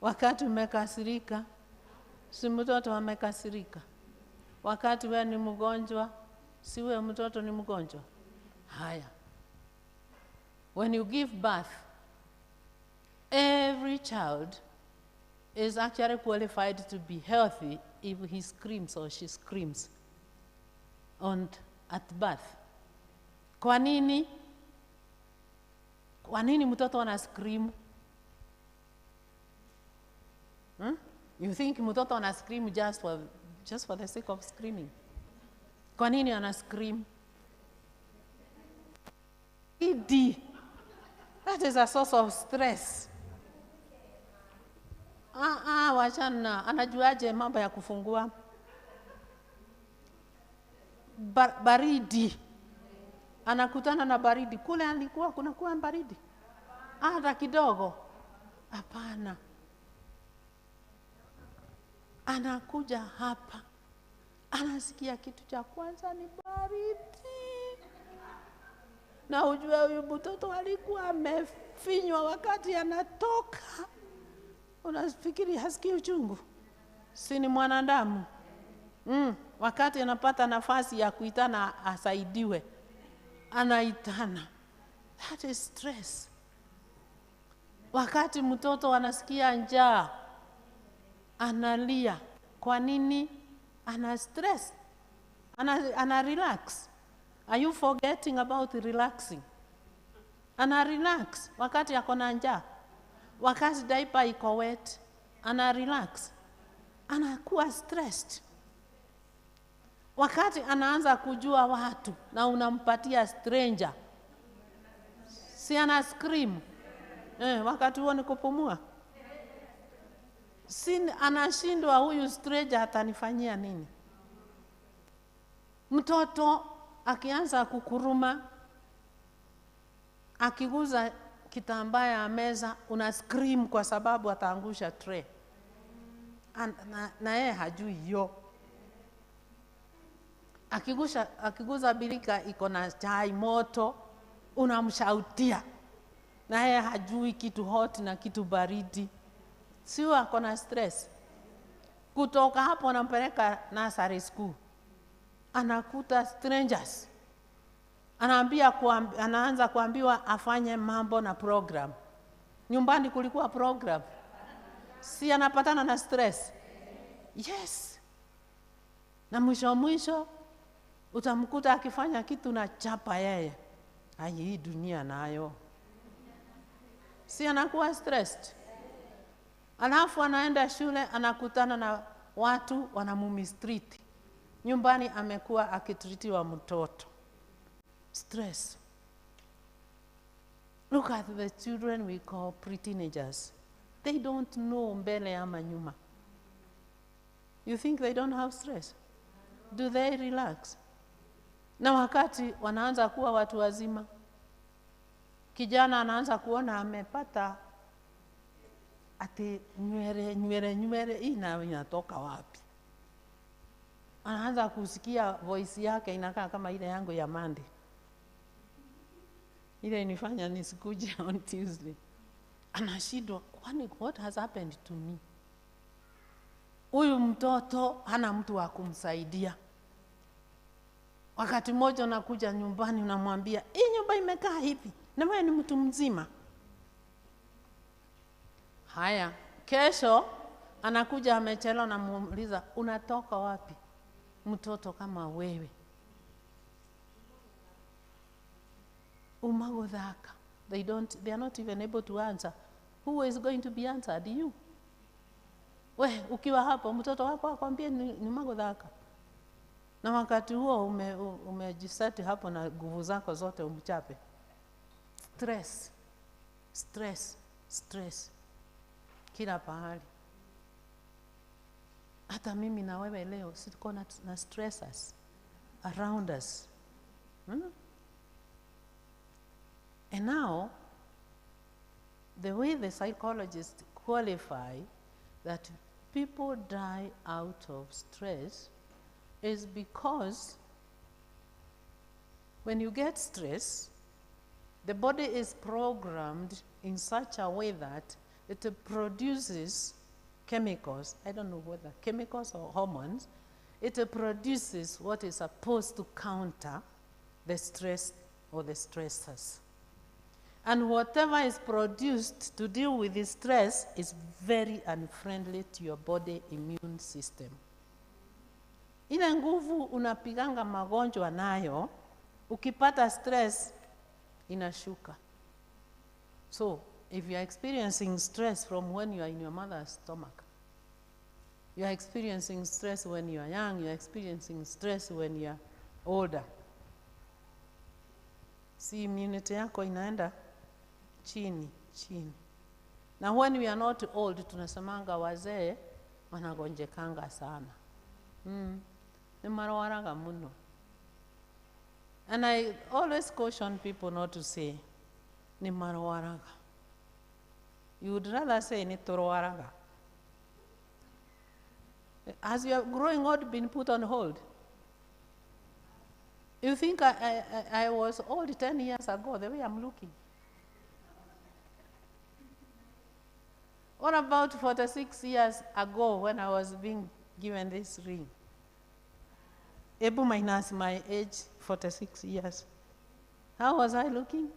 Wakati umekasirika, si mtoto amekasirika. Wakati wewe ni mgonjwa, si huyo mtoto ni mgonjwa? Haya, when you give birth, every child is actually qualified to be healthy if he screams or she screams at birth. Kwa nini mtoto ana scream? You think mtoto ana scream just for the sake of screaming? Kwa nini ana scream? That is a source of stress. Wachana, anajuaje mambo ya kufungua? Baridi. Anakutana na baridi. Kule alikuwa kunakuwa baridi? Hata kidogo? Hapana. Anakuja hapa, anasikia kitu cha kwanza ni baridi. Na ujue huyu mtoto alikuwa amefinywa wakati anatoka. Unafikiri hasikii uchungu? Si ni mwanadamu? Wakati anapata nafasi ya kuitana asaidiwe, anaitana. That is stress. Wakati mtoto anasikia njaa, analia. Kwa nini? Ana stress. Ana relax. Are you forgetting about relaxing? Ana relax wakati ako na njaa. Wakati diaper iko wet, ana relax. Anakuwa stressed. Wakati anaanza kujua watu na unampatia stranger, si ana scream? Wakati huo ni kupumua. Si anashindwa, huyu stranger atanifanyia nini? Mtoto akianza kukuruma, akiguza kitambaa ya meza, una scream kwa sababu ataangusha tray. Na yeye hajui hiyo. Akiguza birika iko na chai moto, unamshautia. Na yeye hajui kitu hot na kitu baridi. Sio ako na stress. Kutoka hapo anampeleka nursery school. Anakuta strangers. Anaanza kuambiwa afanye mambo na program. Nyumbani kulikuwa program. Si anapatana na stress? Yes. Na mwisho utamkuta akifanya kitu na chapa yeye. Hii dunia nayo. Si anakuwa stressed? Alafu anaenda shule, anakutana na watu wanamumistreat. Nyumbani amekuwa akitritiwa mtoto. Stress. Look at the children we call pre-teenagers. They don't know mbele ama nyuma. You think they don't have stress? Do they relax? Na wakati wanaanza kuwa watu wazima, kijana anaanza kuona amepata ati nywele hii inatoka wapi? Anaanza kusikia voice yake inakaa kama ile yangu ya Monday. Ile inifanya nisikuje on Tuesday. Anashindwa, kwani what has happened to me? Huyu mtoto hana mtu wa kumsaidia. Wakati mmoja unakuja nyumbani unamwambia, "Hii nyumba imekaa hivi, na wewe ni mtu mzima." Haya, kesho anakuja amechelewa na muuliza, "Unatoka wapi?" Mtoto kama wewe. Umagodhaka. They are not even able to answer. Who is going to be answered? You. Ukiwa hapo mtoto wako akwambie ni magodhaka. Na wakati huo umejiseti hapo na nguvu zako zote umchape. Stress. Kila pahali. Hata mimi na wewe leo siko na stressors around us. And now, the way the psychologists qualify that people die out of stress is because when you get stress, the body is programmed in such a way that it produces chemicals, I don't know whether chemicals or hormones, it produces what is supposed to counter the stress or the stressors. And whatever is produced to deal with the stress is very unfriendly to your body immune system. Ile nguvu unapiganga magonjwa nayo, ukipata stress, inashuka. So, if you are experiencing stress from when you are in your mother's stomach, you are experiencing stress when you are young, you are experiencing stress when you are older, si immunity yako inaenda chini. Na when we are not old, tunasemanga wazee wanagonjekanga sana. Ni marwaraga muno. And I always caution people not to say ni marwaraga. You would rather say ni torwaraga. Has your growing old been put on hold? You think I was old 10 years ago, the way I'm looking? What about 46 years ago when I was being given this ring? Able minus my age, 46 years. How was I looking?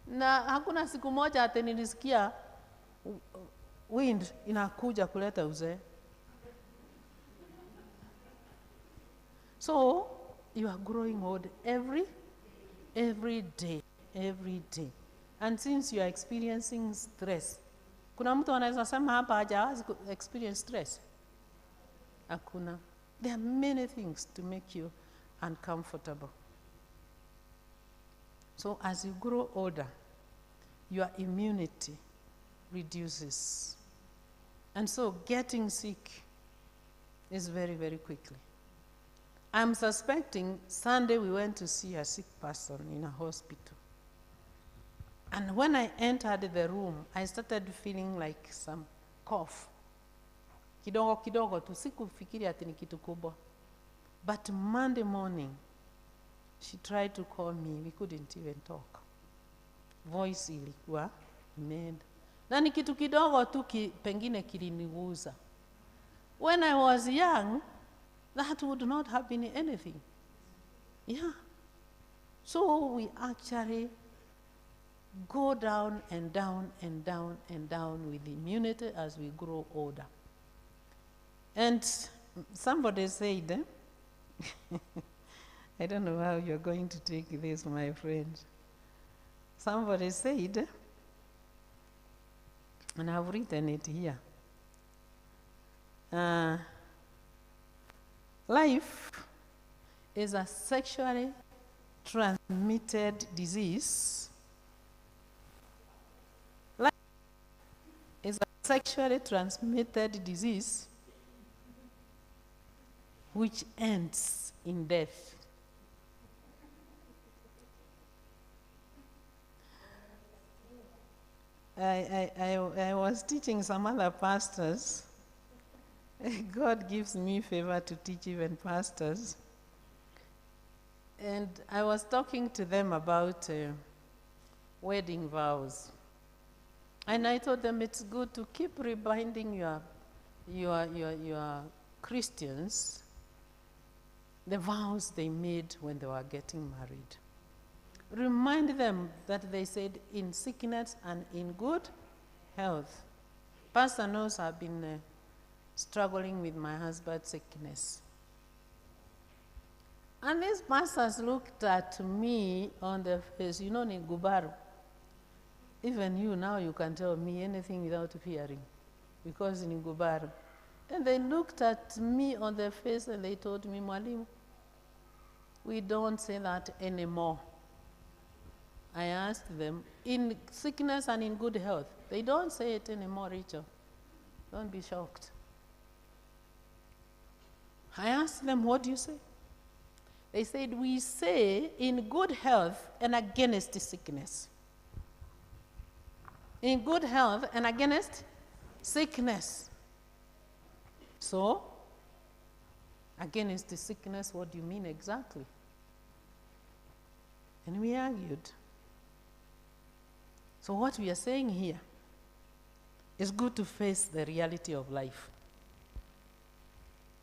Na hakuna siku moja ati nilisikia wind inakuja kuleta uzee. So, you are growing old every day. And since you are experiencing stress, kuna mtu anaweza sema hapa hajawahi experience stress? Hakuna. There are many things to make you uncomfortable. So as you grow older, your immunity reduces. And so getting sick is very, very quickly. I'm suspecting Sunday we went to see a sick person in a hospital. And when I entered the room, I started feeling like some cough. Kidogo tu, sikufikiri ati ni kitu kubwa. But Monday morning, she tried to call me. We couldn't even talk. Voice ilikuwa imeenda. Na ni kitu kidogo tu pengine kiliniguza. When I was young, that would not have been anything. Yeah. So we actually go down and down and down and down with immunity as we grow older. And somebody said, I don't know how you're going to take this, my friend. Somebody said, and I've written it here, life is a sexually transmitted disease. Life is a sexually transmitted disease which ends in death. I was teaching some other pastors. God gives me favor to teach even pastors. And I was talking to them about wedding vows. And I told them it's good to keep reminding your Christians the vows they made when they were getting married. Remind them that they said in sickness and in good health. Pastor knows I've been struggling with my husband's sickness. And these pastors looked at me on the face, you know, Gubaru. Even you now, you can tell me anything without fearing, because in Gubaru. And they looked at me on their face and they told me, Mwalimu, we don't say that anymore. I asked them, in sickness and in good health, they don't say it anymore, Rachel. Don't be shocked. I asked them, what do you say? They said, we say in good health and against sickness. In good health and against sickness. So, against the sickness, what do you mean exactly? And we argued. So what we are saying here It's good to face the reality of life.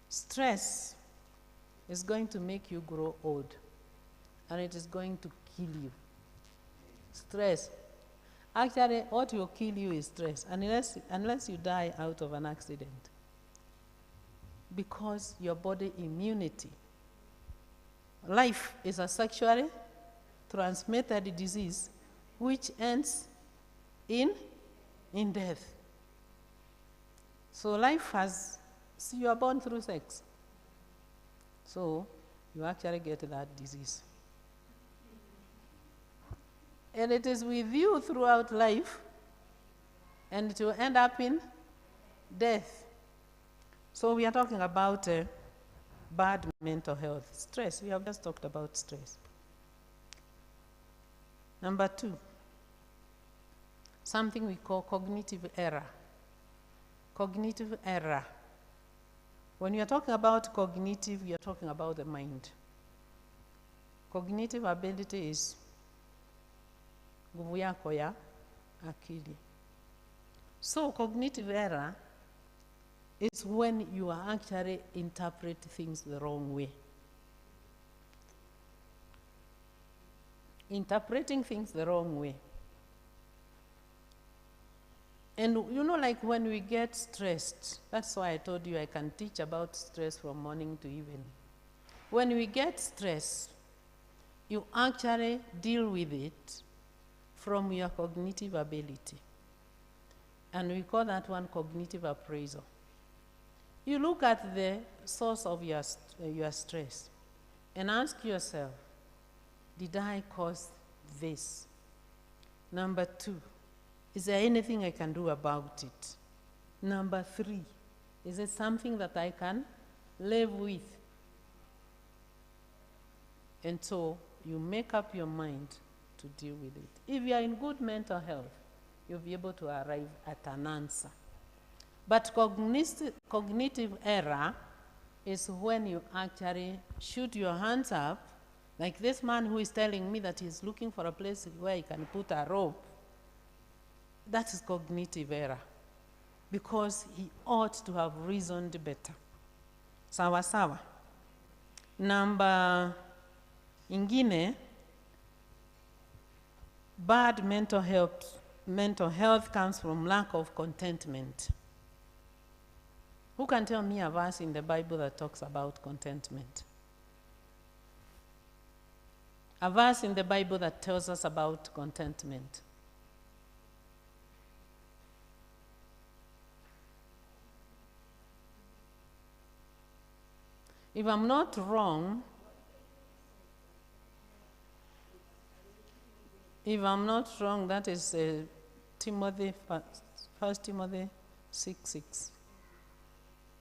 Stress is going to make you grow old, and it is going to kill you. Stress. Actually, what will kill you is stress, unless you die out of an accident. Because your body immunity. Life is a sexually transmitted disease which ends in death. So life has, you are born through sex. So you actually get that disease. And it is with you throughout life, and it will end up in death. So we are talking about bad mental health. Stress, we have just talked about stress. Number 2, something we call cognitive error. Cognitive error. When you are talking about cognitive, you are talking about the mind. Cognitive ability is nguvu yako ya akili. So cognitive error is when you actually interpret things the wrong way. Interpreting things the wrong way. And you know, like when we get stressed, that's why I told you I can teach about stress from morning to evening. When we get stressed, you actually deal with it from your cognitive ability. And we call that one cognitive appraisal. You look at the source of your stress and ask yourself, did I cause this? Number 2, is there anything I can do about it? Number 3, is it something that I can live with? And so you make up your mind to deal with it. If you are in good mental health, you'll be able to arrive at an answer. But cognitive error is when you actually shoot your hands up, like this man who is telling me that he's looking for a place where he can put a rope. That is cognitive error, because he ought to have reasoned better. Sawa sawa. Number ingine, bad mental health comes from lack of contentment. Who can tell me a verse in the Bible that talks about contentment? A verse in the Bible that tells us about contentment. If I'm not wrong, that is Timothy, 1 Timothy 6:6.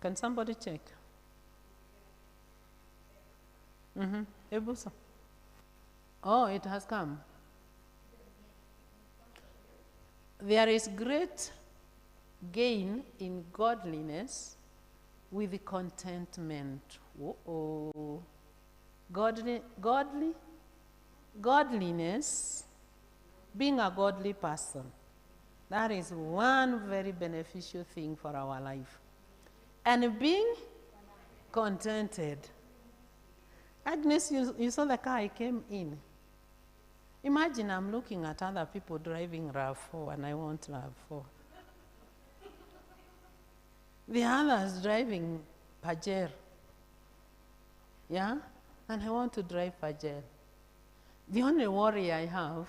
Can somebody check? Ebusa. Oh, it has come. There is great gain in godliness with contentment. Godliness, being a godly person, that is one very beneficial thing for our life. And being contented. Agnes, you saw the car I came in. Imagine I'm looking at other people driving RAV4 and I want RAV4. The others driving Pajero. Yeah? And I want to drive Pajero. The only worry I have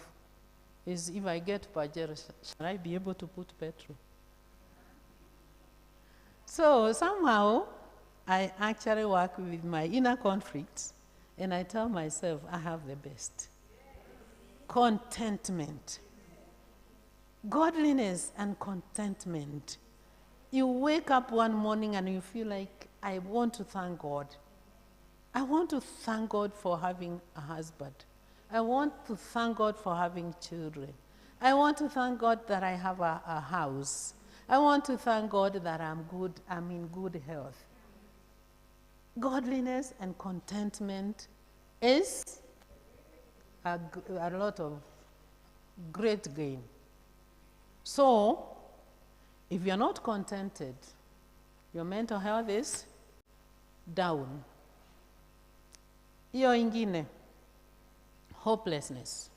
is if I get Pajero, shall I be able to put petrol? So somehow, I actually work with my inner conflicts, and I tell myself I have the best. Contentment. Godliness and contentment. You wake up one morning and you feel like, I want to thank God. I want to thank God for having a husband. I want to thank God for having children. I want to thank God that I have a house. I want to thank God that I'm in good health. Godliness and contentment is a lot of great gain. So, If you're not contented, your mental health is down. Hiyo ingine, hopelessness.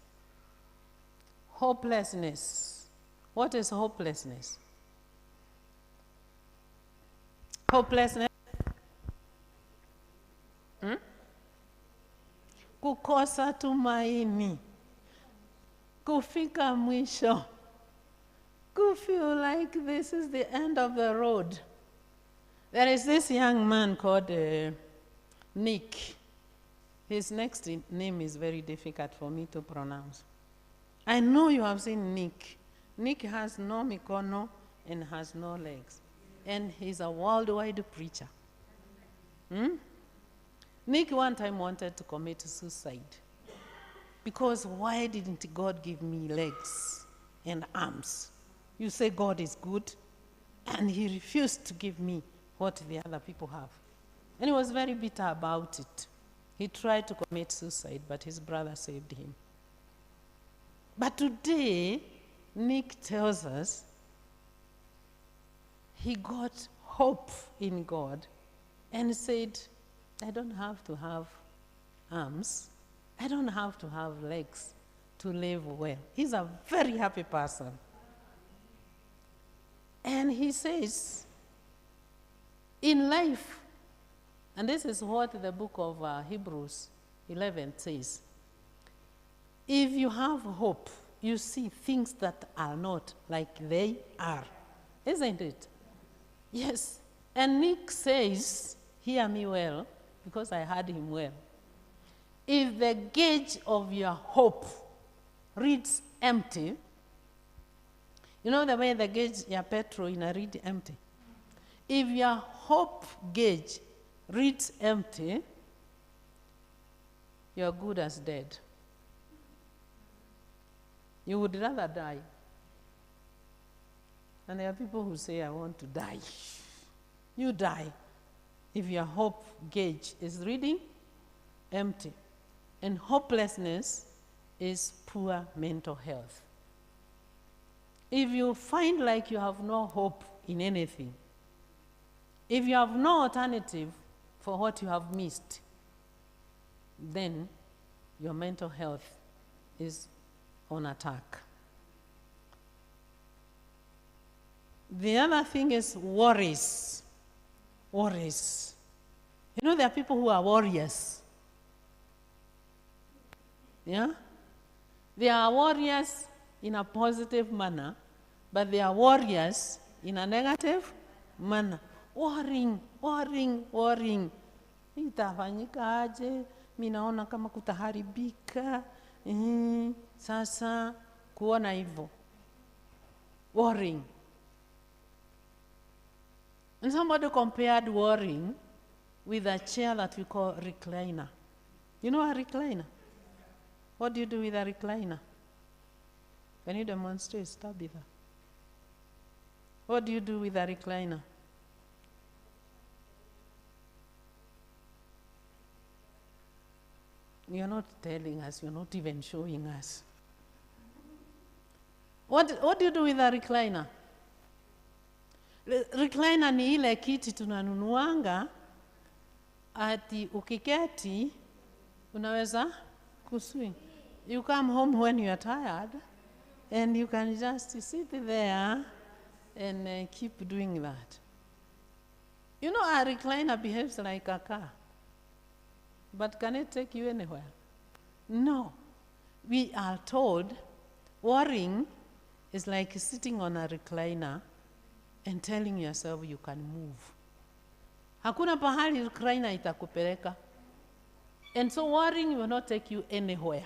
Hopelessness. What is hopelessness? Hopelessness. Kukosa tumaini. Kufika mwisho. Ku feel like this is the end of the road. There is this young man called Nick. His next name is very difficult for me to pronounce. I know you have seen Nick. Nick has no mikono and has no legs. And he's a worldwide preacher. Nick one time wanted to commit suicide. Because why didn't God give me legs and arms? You say God is good, and he refused to give me what the other people have. And he was very bitter about it. He tried to commit suicide, but his brother saved him. But today, Nick tells us he got hope in God and said, I don't have to have arms. I don't have to have legs to live well. He's a very happy person. And he says, in life, and this is what the book of Hebrews 11 says, if you have hope, you see things that are not like they are. Isn't it? Yes. And Nick says, hear me well, because I heard him well. If the gauge of your hope reads empty, you know the way the gauge, your petrol in a read empty. If your hope gauge reads empty, you're good as dead. You would rather die. And there are people who say, I want to die. You die if your hope gauge is reading empty. And hopelessness is poor mental health. If you find like you have no hope in anything, if you have no alternative for what you have missed, then your mental health is on attack. The other thing is worries. Worries. You know, there are people who are warriors. Yeah? They are warriors in a positive manner, but they are warriors in a negative manner. Worrying, worrying, worrying. Itafanyika aje, minaona kama kutaharibika, sasa kuona hivyo. Worrying. And somebody compared worrying with a chair that we call recliner. You know a recliner? What do you do with a recliner? Can you demonstrate, Tabitha? What do you do with a recliner? You're not telling us, you're not even showing us. What do you do with a recliner? Recliner ni ile kiti tunanunuanga ati ukiketi unaweza kuswing. You come home when you are tired and you can just sit there and keep doing that. You know, a recliner behaves like a car. But can it take you anywhere? No. We are told worrying is like sitting on a recliner and telling yourself you can move. Hakuna pahali recliner itakupeleka. And so worrying will not take you anywhere.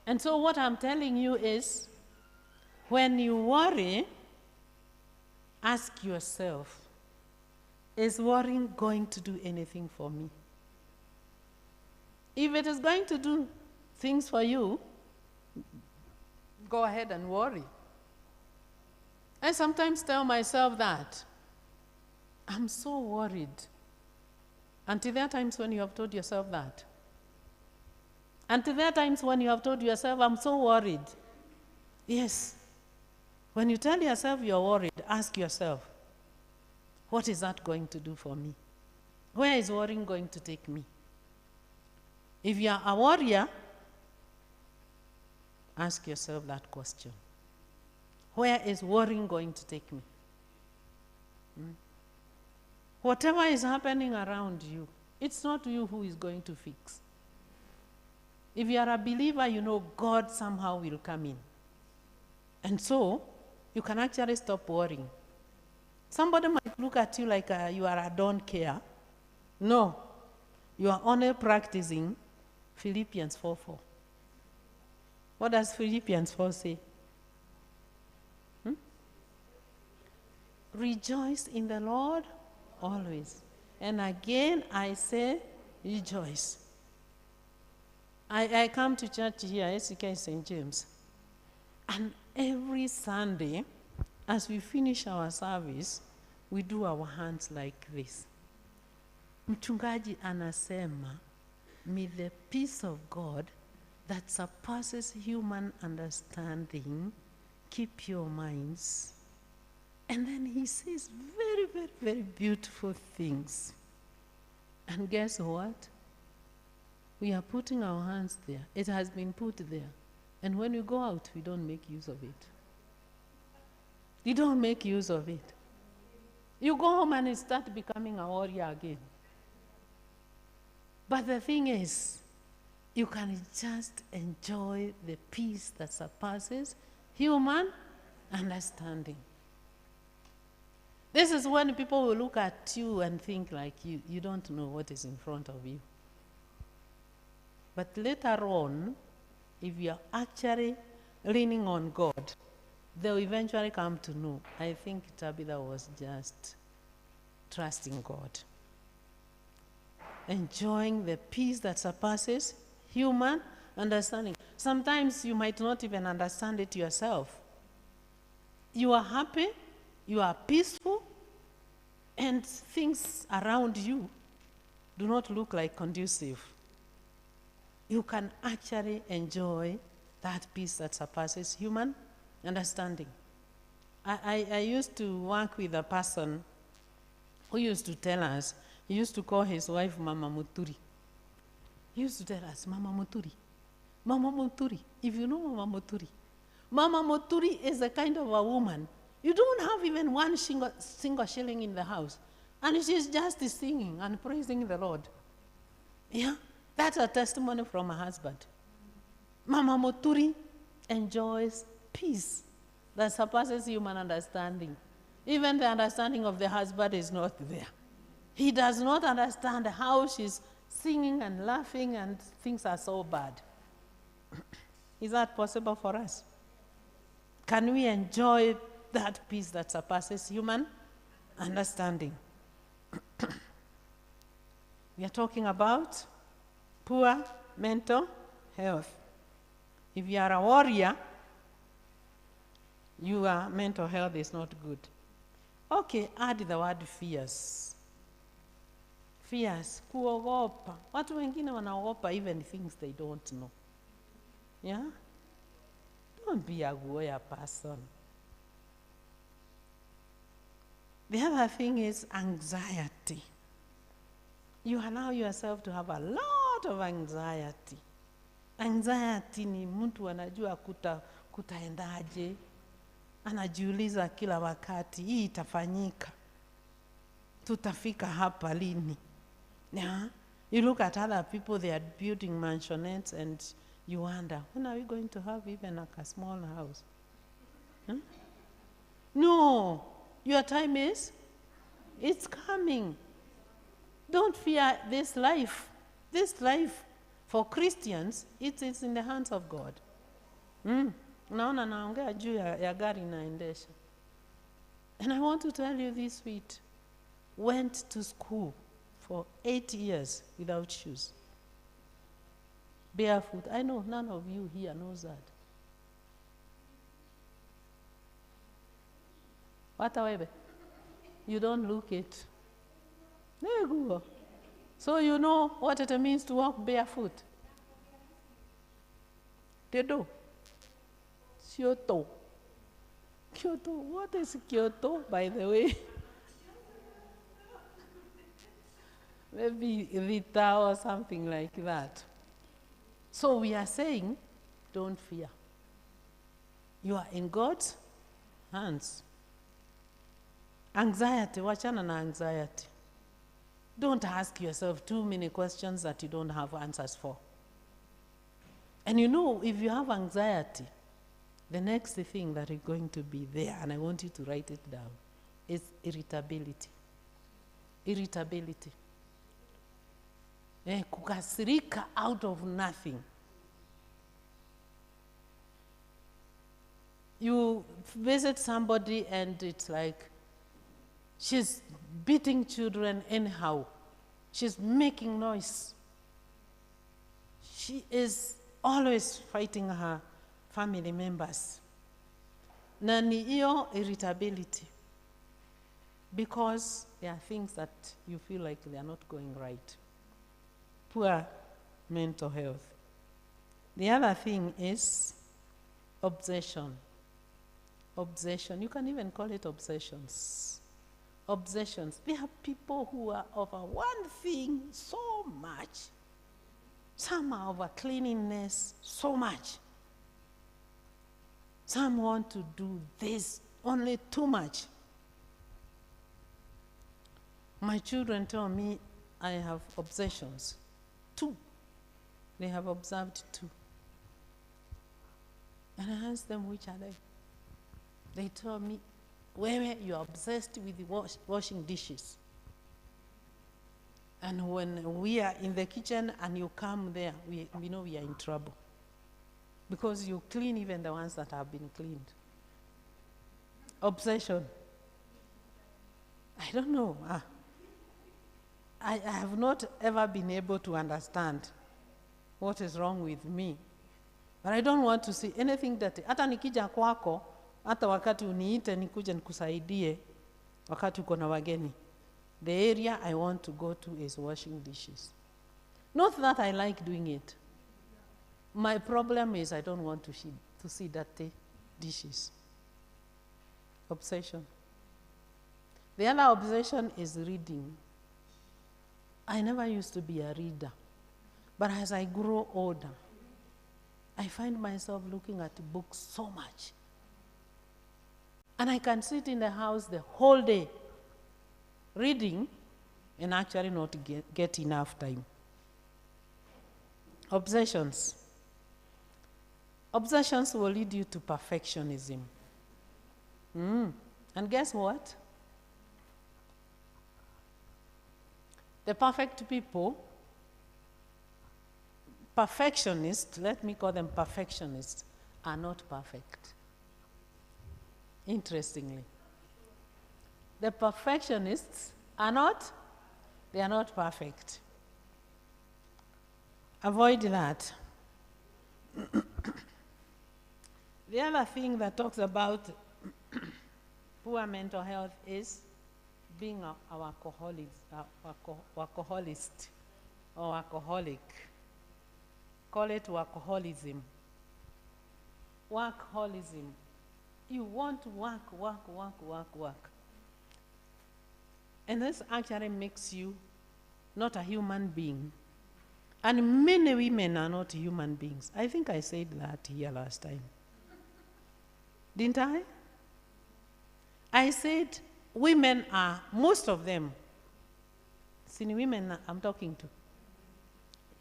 And so what I'm telling you is, when you worry, ask yourself, is worrying going to do anything for me? If it is going to do things for you, go ahead and worry. I sometimes tell myself that I'm so worried. Until there are times when you have told yourself that. Until there are times when you have told yourself, I'm so worried. Yes. When you tell yourself you're worried, ask yourself, what is that going to do for me? Where is worrying going to take me? If you're a warrior, ask yourself that question. Where is worrying going to take me? Whatever is happening around you, it's not you who is going to fix. If you are a believer, you know God somehow will come in. And so, you can actually stop worrying. Somebody might look at you like you are a don't care. No. You are only practicing Philippians 4:4. What does Philippians 4 say? Rejoice in the Lord always. And again I say, rejoice. I come to church here, SCK St. James. And every Sunday, as we finish our service, we do our hands like this. Mchungaji anasema, may the peace of God that surpasses human understanding keep your minds. And then he says very, very, very beautiful things. And guess what? We are putting our hands there. It has been put there. And when we go out, we don't make use of it. You don't make use of it. You go home and start becoming a warrior again. But the thing is, you can just enjoy the peace that surpasses human understanding. This is when people will look at you and think like you don't know what is in front of you. But later on, if you're actually leaning on God, they'll eventually come to know. I think Tabitha was just trusting God. Enjoying the peace that surpasses human understanding. Sometimes you might not even understand it yourself. You are happy, you are peaceful, and things around you do not look like conducive. You can actually enjoy that peace that surpasses human understanding. I used to work with a person who used to tell us, he used to call his wife Mama Muturi. He used to tell us, Mama Muturi. Mama Muturi. If you know Mama Muturi, Mama Muturi is a kind of a woman. You don't have even one single shilling in the house. And she's just singing and praising the Lord. Yeah? That's a testimony from her husband. Mama Muturi enjoys peace that surpasses human understanding. Even the understanding of the husband is not there. He does not understand how she's singing and laughing and things are so bad. Is that possible for us? Can we enjoy that peace that surpasses human understanding? We are talking about poor mental health. If you are a warrior, your mental health is not good. Okay, add the word fears. Fears, kuogopa. Watu wengine wanaogopa even things they don't know. Yeah? Don't be a warrior person. The other thing is anxiety. You allow yourself to have a lot of anxiety. Anxiety ni mtu anajua kutaendaje. Anajiuliza kila wakati, hii itafanyika. Tutafika hapa lini. Yeah? You look at other people, they are building mansionettes and you wonder, when are we going to have even like a small house? Huh? No. Your time is, it's coming. Don't fear this life. This life, for Christians, it's in the hands of God. Naona naongea juu ya gari naendesha. And I want to tell you this sweet. Went to school for 8 years without shoes. Barefoot. I know none of you here knows that. What however? You don't look it. There you go. So you know what it means to walk barefoot. They do. Kyoto, what is Kyoto, by the way? Maybe Vita or something like that. So we are saying, don't fear. You are in God's hands. Anxiety, wachana na anxiety. Don't ask yourself too many questions that you don't have answers for. And you know, if you have anxiety, the next thing that is going to be there, and I want you to write it down, is irritability. Irritability. Kukasirika out of nothing. You visit somebody and it's like, she's beating children anyhow. She's making noise. She is always fighting her family members. Na ni hiyo irritability. Because there are things that you feel like they are not going right. Poor mental health. The other thing is obsession. Obsession. You can even call it obsessions. Obsessions. There are people who are over one thing so much. Some are over cleanliness so much. Some want to do this only too much. My children tell me I have obsessions. 2. They have observed 2. And I ask them, which are they? They tell me, Wewe, you are obsessed with the washing dishes. And when we are in the kitchen and you come there, we know we are in trouble. Because you clean even the ones that have been cleaned. Obsession. I don't know. I have not ever been able to understand what is wrong with me. But I don't want to see anything that, hata nikija kwako, hata wakati uniite nikuje nikusaidie, wakati uko na wageni. The area I want to go to is washing dishes. Not that I like doing it. My problem is I don't want to see dirty dishes. Obsession. The other obsession is reading. I never used to be a reader. But as I grow older, I find myself looking at books so much. And I can sit in the house the whole day reading and actually not get enough time. Obsessions. Obsessions will lead you to perfectionism. And guess what? The perfect people, perfectionists, let me call them perfectionists, are not perfect. Interestingly. The perfectionists are not perfect. Avoid that. The other thing that talks about poor mental health is being a workaholist or workaholic. Call it workaholism. Workaholism. You want to work. And this actually makes you not a human being. And many women are not human beings. I think I said that here last time. Didn't I? I said women are, most of them, see women I'm talking to,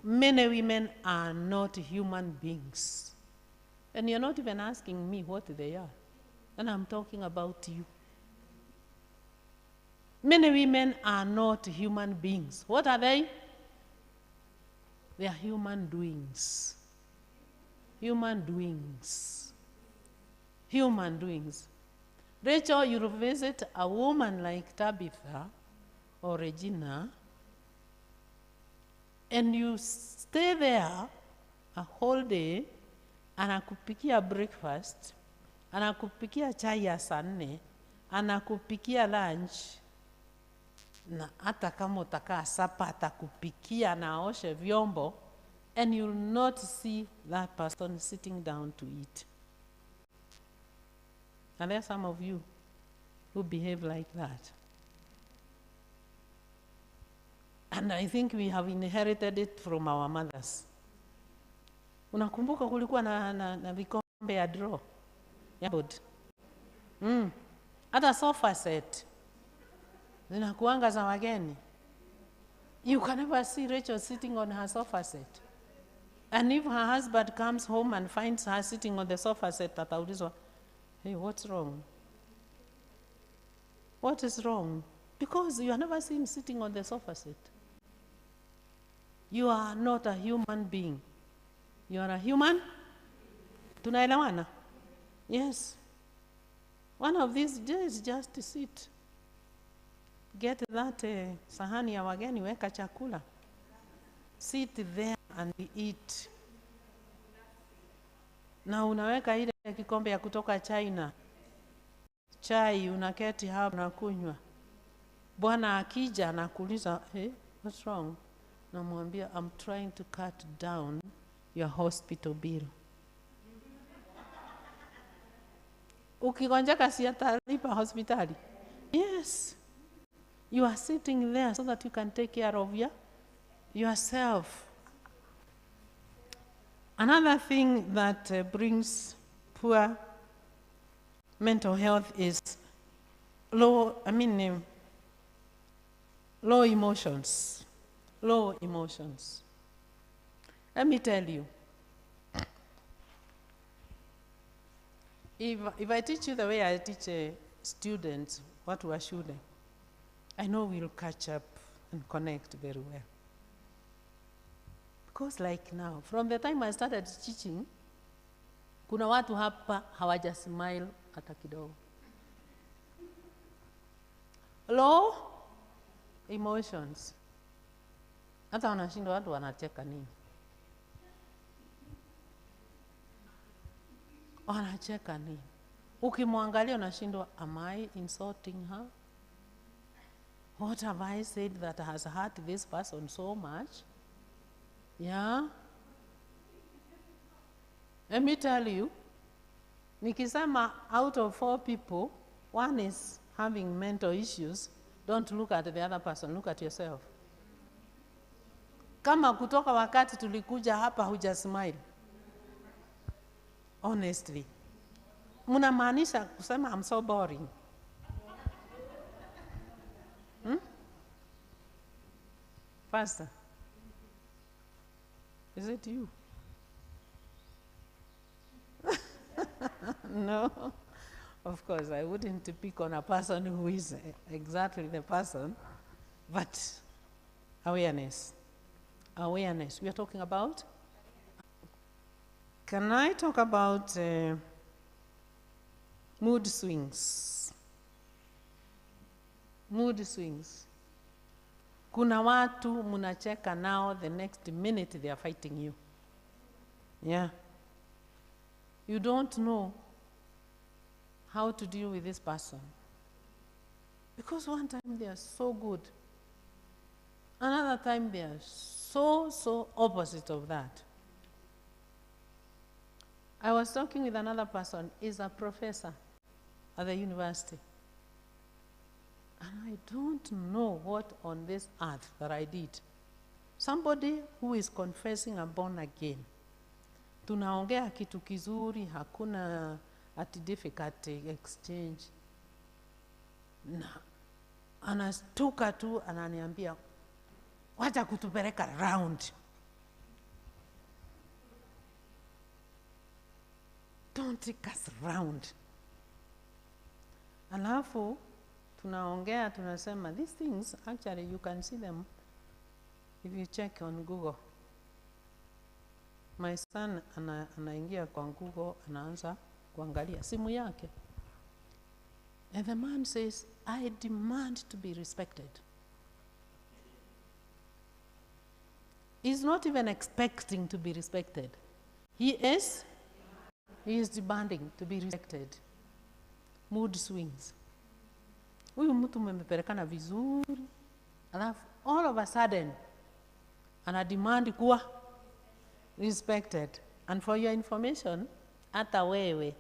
many women are not human beings. And you're not even asking me what they are. And I'm talking about you. Many women are not human beings. What are they? They are human doings. Human doings. Human doings. Rachel, you visit a woman like Tabitha or Regina, and you stay there a whole day, anakupikia breakfast, anakupikia chai ya saa 4, anakupikia lunch, na hata kama utakaa sapa atakupikia na aoshe vyombo, and you'll not see that person sitting down to eat. And there are some of you who behave like that. And I think we have inherited it from our mothers. Unakumbuka kulikuwa na vikombe ya draw ya board. Hata sofa set zinakuanga za wageni. You can never see Rachel sitting on her sofa set. And if her husband comes home and finds her sitting on the sofa set, ataulizwa, hey, what's wrong? What is wrong? Because you have never seen sitting on the sofa set. You are not a human being. You are a human. Tunaelewana? Yes. One of these days, just sit. Get that sahani ya wageni, weka chakula. Sit there and eat. Na unaweka ile kikombe ya kutoka China. Chai unaketi hapo na kunywa. Bwana akija anakuuliza, hey, what's wrong? Namwambia, I'm trying to cut down your hospital bill. Ukigonjeka si atalipa hospitali? Yes. You are sitting there so that you can take care of yourself. Another thing that brings poor mental health is low emotions. Low emotions. Let me tell you, if I teach you the way I teach students what we are shooting, I know we'll catch up and connect very well. Because like now, from the time I started teaching, kuna watu hapa hawaja smile hata kidogo. Low emotions. Hata wanashindwa watu wanacheka nini? Wanacheka nini? Ukimwangalia unashindwa, am I insulting her? What have I said that has hurt this person so much? Yeah? Let me tell you, nikisema out of 4 people, 1 is having mental issues, don't look at the other person, look at yourself. Kama kutoka wakati tulikuja hapa huja smile. Honestly. Mnamaanisha kusema I'm so boring. Pastor, is it you? No, of course, I wouldn't pick on a person who is exactly the person, but awareness. Awareness. We are talking about? Can I talk about mood swings? Mood swings. Kuna watu munacheka nao, the next minute they are fighting you. Yeah. You don't know how to deal with this person. Because one time they are so good. Another time they are so opposite of that. I was talking with another person, he's a professor at the university. And I don't know what on this earth that I did. Somebody who is confessing and born again. Tunaongea kitu kizuri, hakuna ati difficulty exchange. Na anastuka tu ananiambia, wacha kutupeleka round. Don't take us round. Alafu tunaongea tunasema, these things actually you can see them if you check on Google. My son anaingia kwa Google, anaanza kuangalia simu yake. And the man says, I demand to be respected. He's not even expecting to be respected. He is demanding to be respected. Mood swings. Huyu mtu mmepelekana vizuri, alafu all of a sudden ana demand kuwa respected. And for your information, hata wewe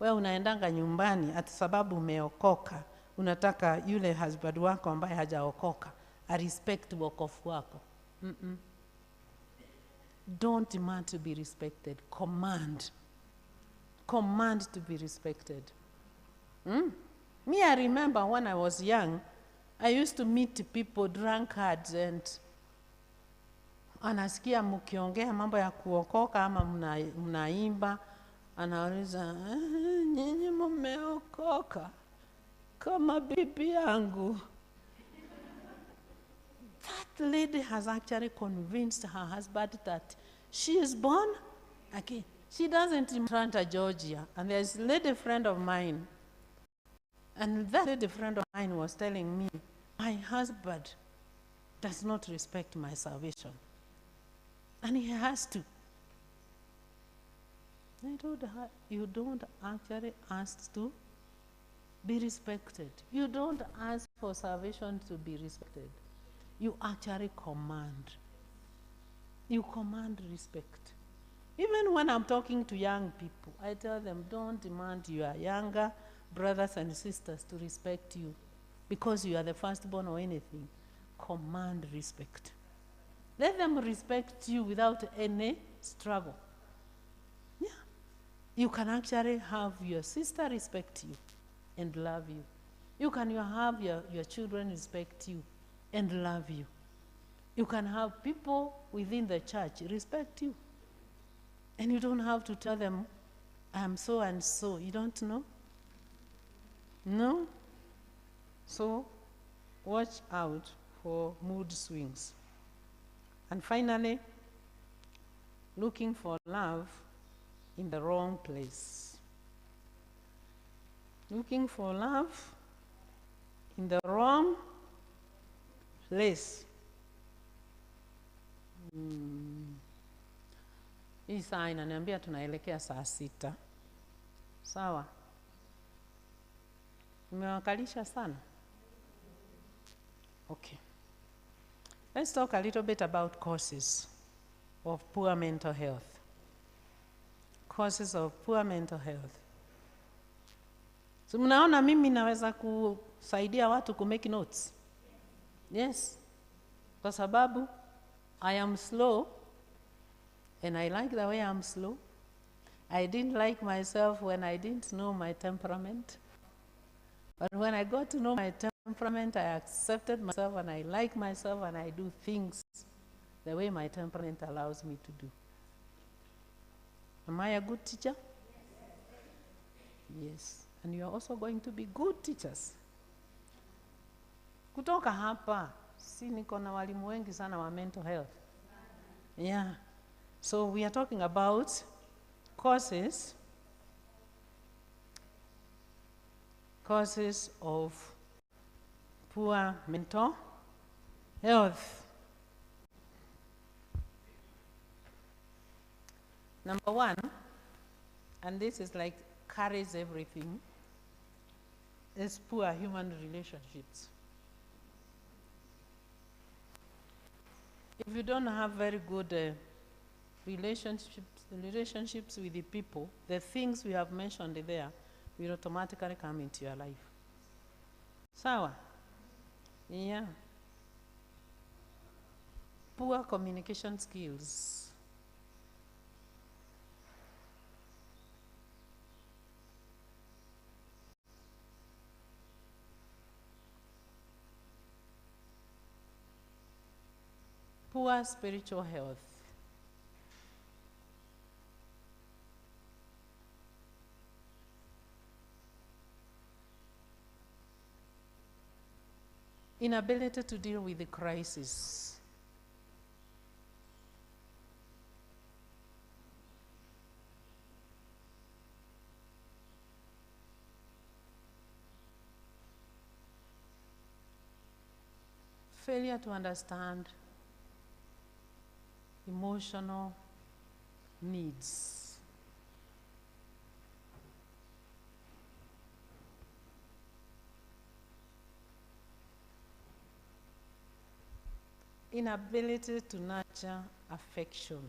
wewe unaendanga nyumbani ati sababu umeokoka, unataka yule husband wako ambaye hajaokoka respect wokovu wako. Don't demand to be respected. Command to be respected. Me, I remember when I was young, I used to meet people, drunkards, and anasikia mkiongea mambo ya kuokoka ama mnaimba, anauliza, nyinyi mmeokoka kama bibi yangu. That lady has actually convinced her husband that she is born again. She doesn't in Atlanta, Georgia. And there's a lady friend of mine. And that lady friend of mine was telling me, my husband does not respect my salvation. And he has to. I told her, you don't actually ask to be respected. You don't ask for salvation to be respected. You actually command. You command respect. Even when I'm talking to young people, I tell them, don't demand your younger brothers and sisters to respect you because you are the firstborn or anything. Command respect. Let them respect you without any struggle. Yeah. You can actually have your sister respect you and love you. You can have your children respect you and love you. You can have people within the church respect you. And you don't have to tell them, I'm so and so. You don't know? No? So, watch out for mood swings. And finally, looking for love in the wrong place. Looking for love in the wrong place. Hii saa inaniambia tunaelekea saa 6. Sawa? Nimewakalisha sana? Okay. Let's talk a little bit about causes of poor mental health. Causes of poor mental health. So mnaona mimi naweza kusaidia watu kumake notes? Yes. Kwa sababu I am slow and I like the way I'm slow. I didn't like myself when I didn't know my temperament. But when I got to know my temperament, I accepted myself and I like myself and I do things the way my temperament allows me to do. Am I a good teacher? Yes. And you are also going to be good teachers. Kutoka hapa, si niko na walimu wengi sana wa mental health. Yeah. So we are talking about causes of poor mental health. Number 1, and this is like carries everything, is poor human relationships. If you don't have very good relationships with the people, the things we have mentioned there will automatically come into your life. Sawa? Yeah. Poor communication skills. Poor spiritual health. Inability to deal with the crisis. Failure to understand emotional needs. Inability to nurture affection.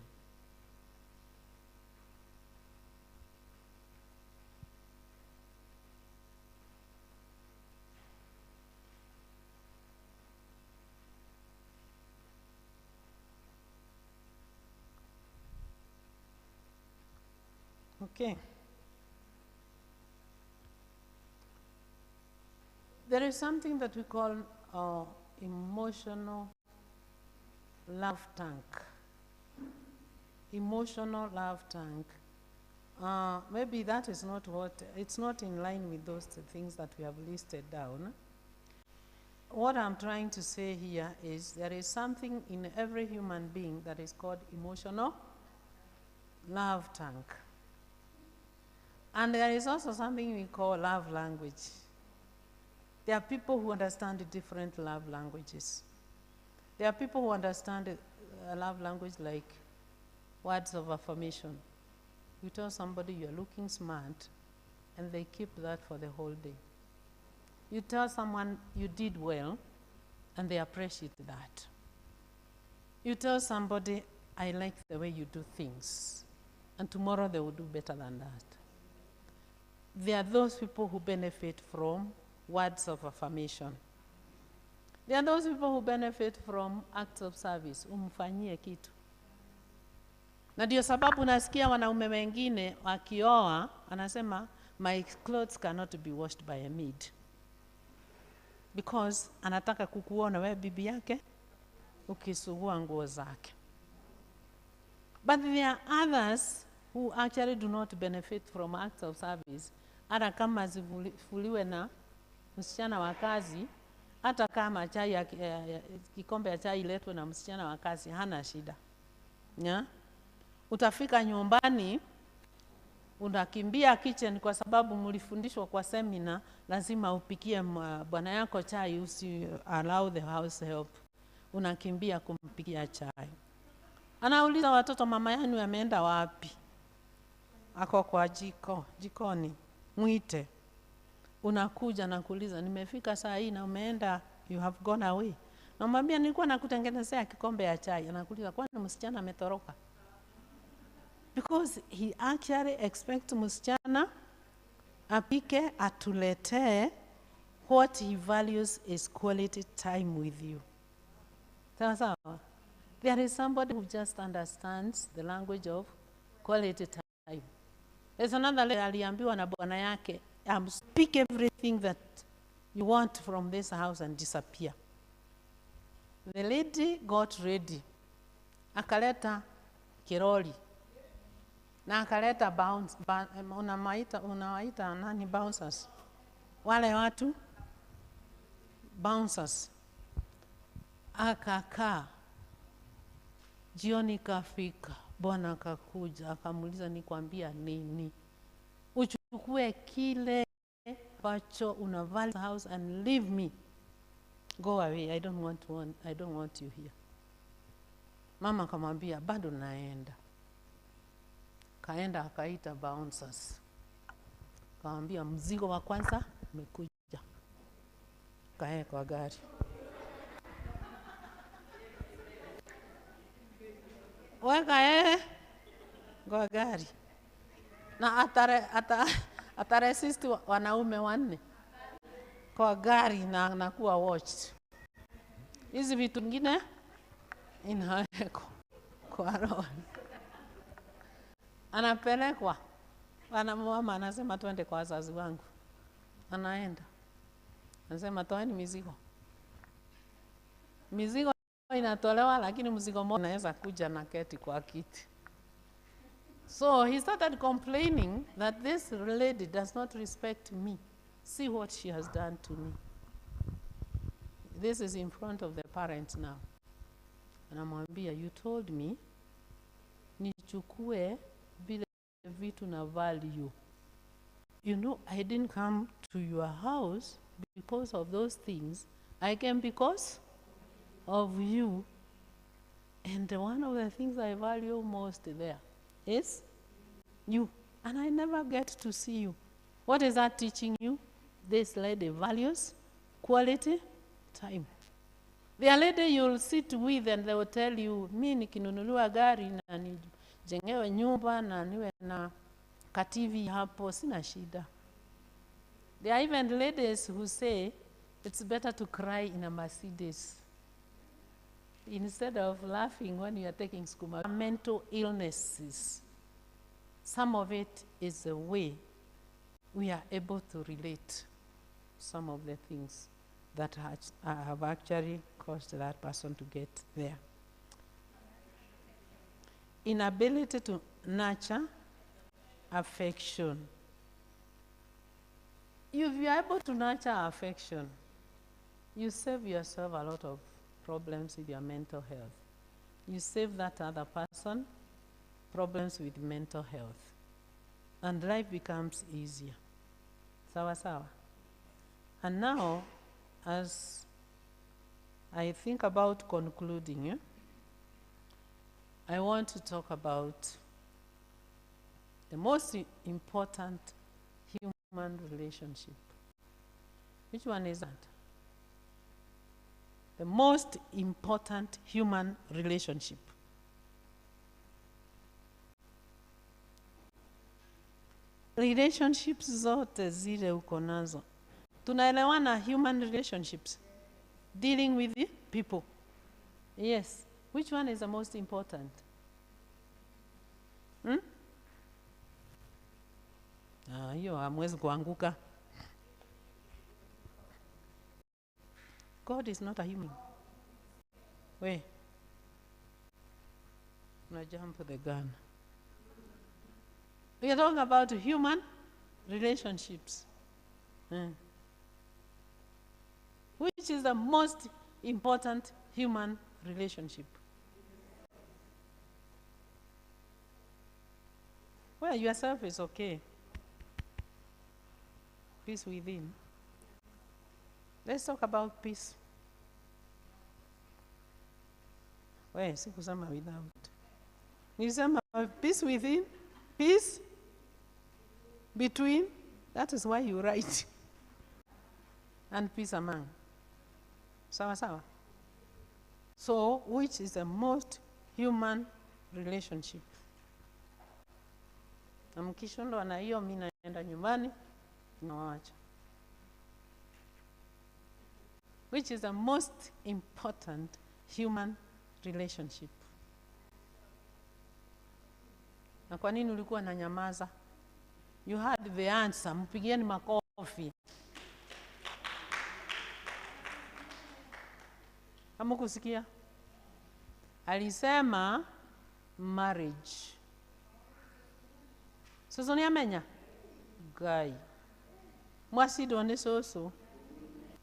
Okay. There is something that we call emotional love tank. Emotional love tank. Maybe that is not it's not in line with those things that we have listed down. What I'm trying to say here is there is something in every human being that is called emotional love tank. And there is also something we call love language. There are people who understand different love languages. There are people who understand a love language like words of affirmation. You tell somebody you're looking smart, and they keep that for the whole day. You tell someone you did well, and they appreciate that. You tell somebody, I like the way you do things, and tomorrow they will do better than that. There are those people who benefit from words of affirmation. There are those people who benefit from acts of service, umfanyie kitu. Na ndio sababu nasikia wanaume wengine wakioa anasema my clothes cannot be washed by a maid. Because anataka kukuona wewe bibi yake ukisugua nguo zake. But there are others who actually do not benefit from acts of service. Hata kama zifuliwe na msichana wa kazi, hata kama chai kikombe ya chai iletwe na msichana wa kazi, hana shida. Yeah? Utafika nyumbani, unakimbia kitchen kwa sababu mlifundishwa kwa seminar, lazima upikie bwana yako chai, usi allow the house help. Unakimbia kumpikia chai. Anauliza watoto, mama yenu ameenda wapi? Ako kwa jikoni, mwite. Unakuja na kuuliza, nimefika saa hii na umeenda, you have gone away. Namwambia nilikuwa nakutengenezea kikombe ya chai. Anakuuliza, kwani msichana ametoroka? Because he actually expects msichana apike atuletee. What he values is quality time with you. Sawa. There is somebody who just understands the language of quality time. There's another lady aliambiwa na bwana yake, speak everything that you want from this house and disappear. The lady got ready. Akaleta kiroli. Na akaleta unawaita nani bouncers? Wale watu bouncers. Akakaa. Jioni kafika. Bwana akakuja, akamuuliza nikwambia nini? Uchukue kile ambacho unavalue house and leave me. Go away. I don't want you here. Mama akamwambia bado naenda. Kaenda akaita bouncers. Kaambia mzigo wa kwanza umekuja. Kae kwa gari. Weka kwa gari. Na ataresist wanaume wanne kwa gari na anakuwa watched. Hizi vitu vingine inawekwa kwa roho. Anapelekwa. Mama anasema twende kwa wazazi wangu. Anaenda. Anasema toeni mizigo. Mizigo inatolewa, lakini mzigo mmoja unaweza kuja na keti kwa kiti. So he started complaining that this lady does not respect me. See what she has done to me. This is in front of the parents now. Anamwambia, you told me nichukue vile vitu na value. You know, I didn't come to your house because of those things. I came because of you. And one of the things I value most there is you. And I never get to see you. What is that teaching you? This lady values quality time. The lady you'll sit with and they will tell you, mimi nikinunuliwa gari na nijengewe nyumba na niwe na kativi hapo, sina shida. There are even ladies who say it's better to cry in a Mercedes instead of laughing when you are taking skuma. Mental illnesses. Some of it is the way we are able to relate some of the things that have actually caused that person to get there. Inability to nurture affection. If you are able to nurture affection, you save yourself a lot of problems with your mental health. You save that other person problems with mental health. And life becomes easier. Sawa sawa. And now, as I think about concluding, I want to talk about the most important human relationship. Which one is that? The most important human relationship. Relationships zote zile uko nazo. Tunaelewana human relationships. Dealing with the people. Yes. Which one is the most important? Hiyo hamwezi kuanguka. God is not a human. Wait. I jump the gun. We are talking about human relationships. Which is the most important human relationship? Well, yourself is okay. Peace within. Let's talk about peace. Well, sikusema without. Nilisema peace within, peace between. That is why you write. And peace among. Sawa sawa. So, which is the most human relationship? Na mkishindwa na hiyo, mimi naenda nyumbani, nawaacha. Which is the most important human relationship? Na kwa nini ulikuwa na nyamaza? You had the answer. Mpigieni makofi. Kama kusikia? Alisema marriage. Soso ni amenya? Gai. Mwasido ni soso.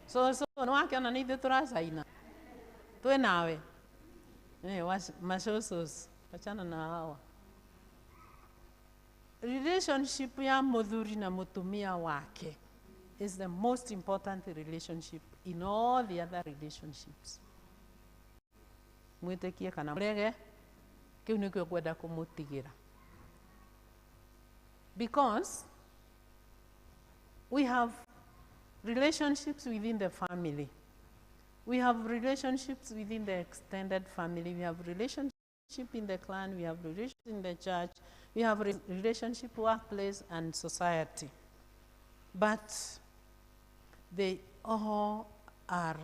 Soso, nwake ana nithe turasaina. Twe nawe. Masosos. Pachana na hawa. Relationship ya muthuri na mutumia wake is the most important relationship in all the other relationships. Mwitekie kana murege, kiu nikyo kwenda kumutigira. Because we have relationships within the family. We have relationships within the extended family. We have relationship in the clan. We have relationship in the church. We have relationship, workplace, and society. But they all are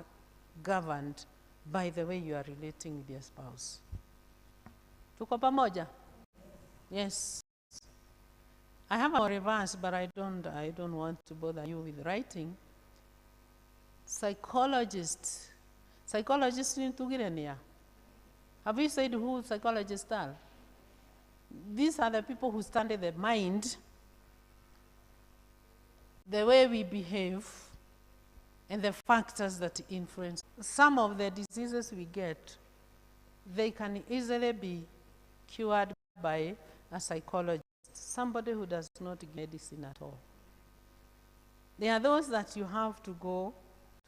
governed by the way you are relating with your spouse. Tuko pamoja? Yes. I have a reverse, but I don't want to bother you with writing. Psychologists nitugirenia. Have you said who psychologists are? These are the people who study the mind, the way we behave, and the factors that influence. Some of the diseases we get, they can easily be cured by a psychologist, somebody who does not get medicine at all. There are those that you have to go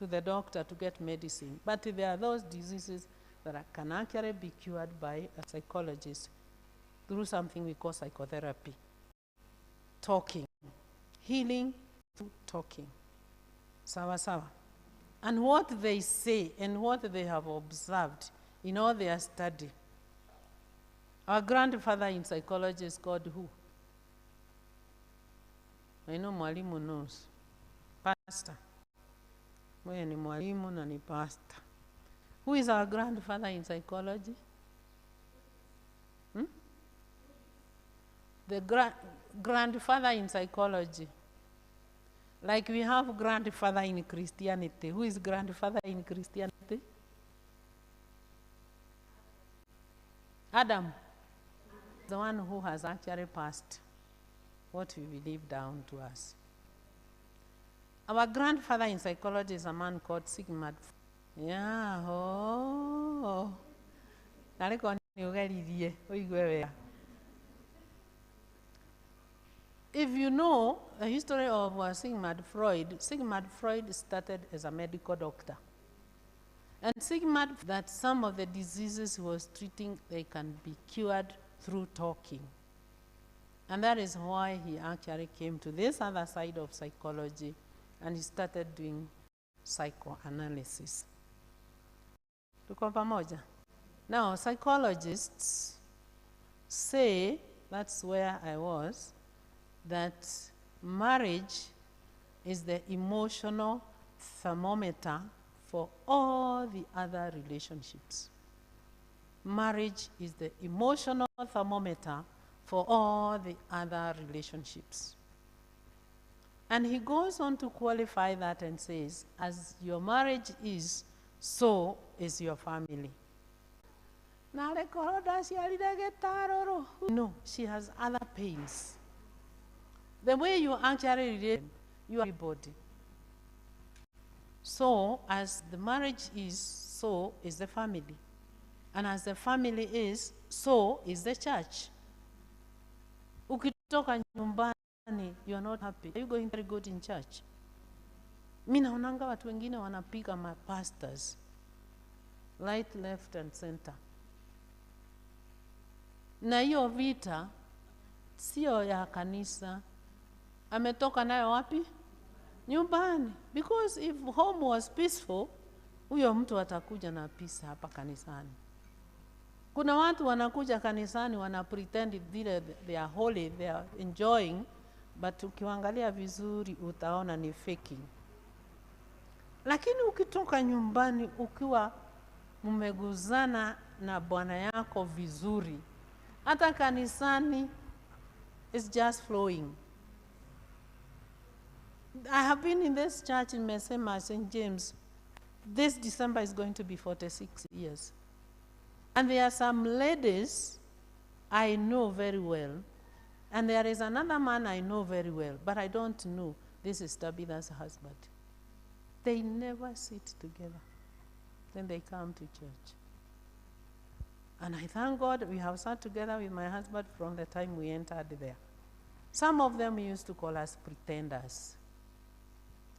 to the doctor to get medicine, but there are those diseases that can actually be cured by a psychologist through something we call psychotherapy. Talking. Healing through talking. Sawa sawa. And what they say and what they have observed in all their study. Our grandfather in psychology is called who? I know mwalimu knows. Pastor. Mwe ni mwalimu na ni pastor. Who is our grandfather in psychology? the grandfather in psychology. Like we have grandfather in Christianity. Who is grandfather in Christianity? Adam. The one who has actually passed what we believe down to us. Our grandfather in psychology is a man called Sigmund. Yeah, oh. If you know the history of Sigmund Freud started as a medical doctor. And Sigmund, that some of the diseases he was treating, they can be cured through talking. And that is why he actually came to this other side of psychology, and he started doing psychoanalysis. Tuko pamoja? Now, psychologists say, that's where I was, that marriage is the emotional thermometer for all the other relationships. Marriage is the emotional thermometer for all the other relationships. And he goes on to qualify that and says, as your marriage is, so is your family. No, she has other pains. The way you actually relate, you are everybody. So, as the marriage is, so is the family. And as the family is, so is the church. Ukitoka nyumbani, you are not happy. Are you going very good in church? Mimi naonanga watu wengine wanapiga pastors. Right, left and center. Na hiyo vita sio ya kanisa. Ametoka nayo wapi? Nyumbani. Because if home was peaceful, huyo mtu atakuja na peace hapa kanisani. Kuna watu wanakuja kanisani wana pretend they are holy, they are enjoying, but ukiangalia vizuri utaona ni faking. Lakini ukitoka nyumbani ukiwa mmeguzana na Bwana yako vizuri, hata kanisani is just flowing. I have been in this church in Mesema, St. James. This December is going to be 46 years. And there are some ladies I know very well, and there is another man I know very well, but I don't know. This is Tabitha's husband. They never sit together. Then they come to church. And I thank God we have sat together with my husband from the time we entered there. Some of them used to call us pretenders.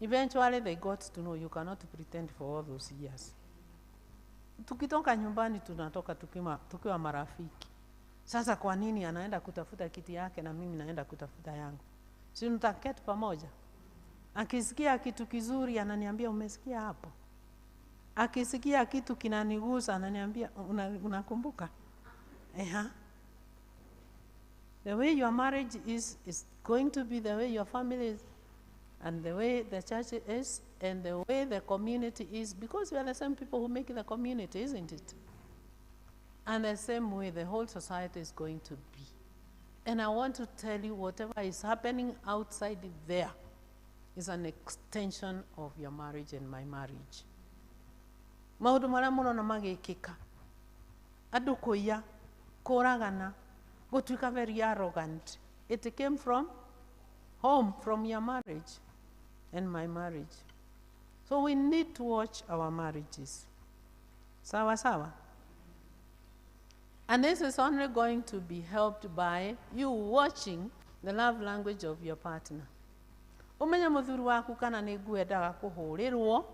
Eventually they got to know you cannot pretend for all those years. Tukitoka nyumbani tunatoka tukiwa marafiki. Sasa kwa nini anaenda kutafuta kiti yake na mimi naenda kutafuta yangu? Si tutaketi pamoja. Akisikia kitu kizuri ananiambia umesikia hapo. Akisikia kitu kinanigusa ananiambia unakumbuka? The way your marriage is going to be the way your family is, and the way the church is, and the way the community is, because we are the same people who make the community, isn't it? And the same way the whole society is going to be. And I want to tell you, whatever is happening outside there is an extension of your marriage and my marriage. Maundu maria murona magikika, andu kuiya, kuragana, gutuika very arrogant. It came from home, from your marriage and my marriage. So we need to watch our marriages. Sawa sawa. And this is only going to be helped by you watching the love language of your partner. Umenya muthuri waku kana ni ngwendaga kuhurirwo,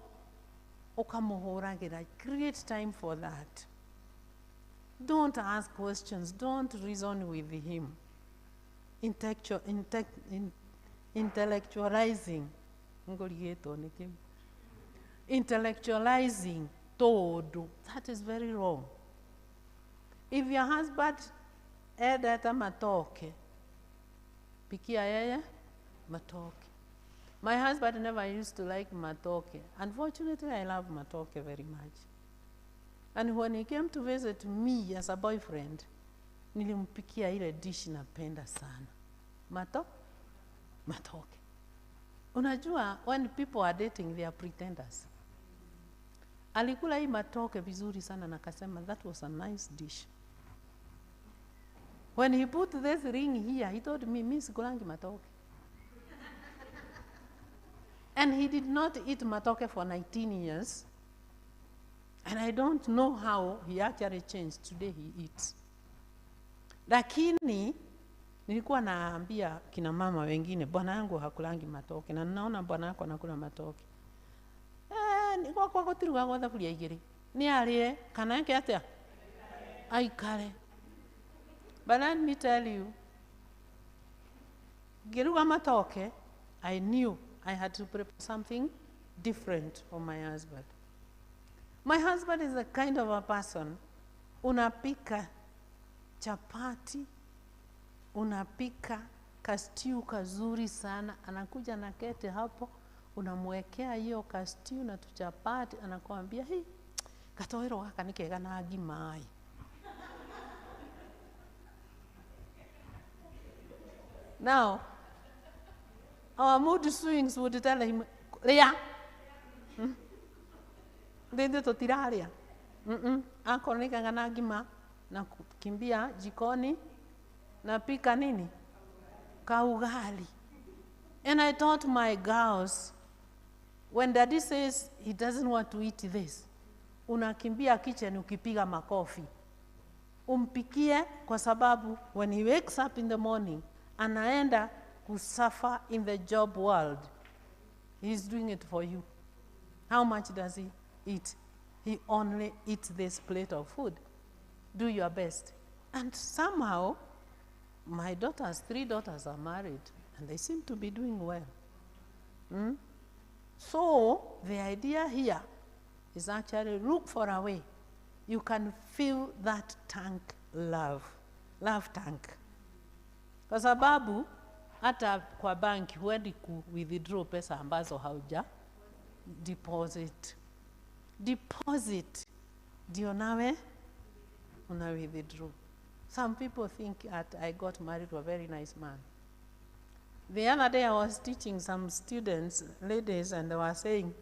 ukamuhuragira. Create time for that. Don't ask questions. Don't reason with him. Intellectualizing. Intellectualizing. That is very wrong. If your husband edeta matoke, pikia yeye matoke. My husband never used to like matoke. Unfortunately, I love matoke very much. And when he came to visit me as a boyfriend, nilimpikia ile dish napenda sana. Matoke. Unajua, when people are dating, they are pretenders. Alikula hii matoke vizuri sana na akasema, that was a nice dish. When he put this ring here, he told me, mimi sikulangi matoke. And he did not eat matoke for 19 years. And I don't know how he actually changed. Today he eats. Lakini, nilikuwa naambia kina mama wengine, bwana yangu hakulangi matoke. Na ninaona bwana yako anakula matoke. Nikuwa kwa kotiruga kwa thafuria igiri. Ni alie, kana yake atia? Aikare. But let me tell you, Giruga matoke, I knew I had to prepare something different for my husband. My husband is the kind of a person, unapika chapati, unapika kastiu kazuri sana, anakuja na kete hapo, unamwekea hiyo kastiu na tuchapati, anakuambia, hii, katoero waka nikega na agimai. Now, our mood swings would tell him, Ria, dende totiraria. Ako nikega na agima, na kimbia jikoni, na pika nini? Kaugali. And I taught my girls, when daddy says he doesn't want to eat this, unakimbia kitchen ukipiga makofi. Umpikie kwa sababu when he wakes up in the morning, anaenda kusuffer in the job world. He's doing it for you. How much does he eat? He only eats this plate of food. Do your best. And somehow, my daughters, 3 daughters are married, and they seem to be doing well. So, the idea here is actually look for a way. You can fill that tank love tank. Kwa sababu, hata kwa banki huendi ku-withdraw pesa ambazo hauja deposit. Deposit, ndio nawe una withdraw. Some people think that I got married to a very nice man. The other day I was teaching some students, ladies, and they were saying,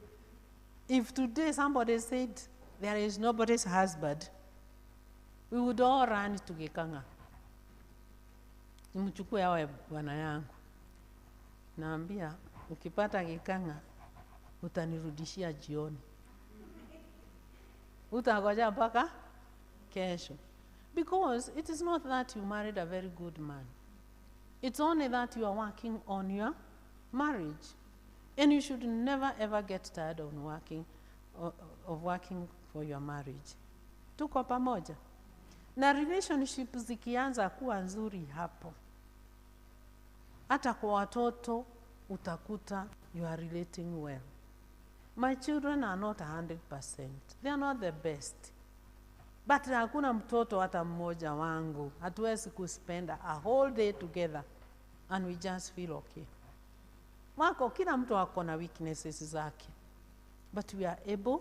if today somebody said there is nobody's husband, we would all run to Gekanga. Nimchukue yawe bwana yangu. Naambia, ukipata Gekanga, utanirudishia jioni. Utangoja mpaka kesho. Because it is not that you married a very good man. It's only that you are working on your marriage. And you should never ever get tired of working for your marriage. Tuko pamoja. Na relationship zikianza kuwa nzuri hapo. Hata kwa watoto utakuta you are relating well. My children are not 100%. They are not the best. But hakuna mtoto hata mmoja wangu hatuwezi kuspenda a whole day together and we just feel okay. Wako kila mtu ako na weaknesses zake. But we are able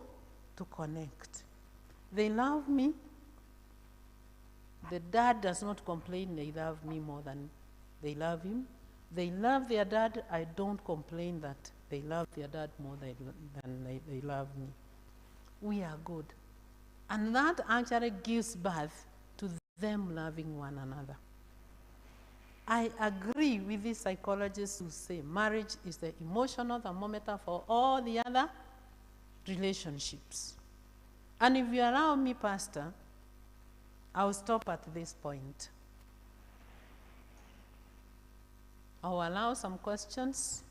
to connect. They love me. The dad does not complain they love me more than they love him. They love their dad. I don't complain that they love their dad more than they love me. We are good. And that actually gives birth to them loving one another. I agree with these psychologists who say marriage is the emotional thermometer for all the other relationships. And if you allow me, Pastor, I'll stop at this point. I'll allow some questions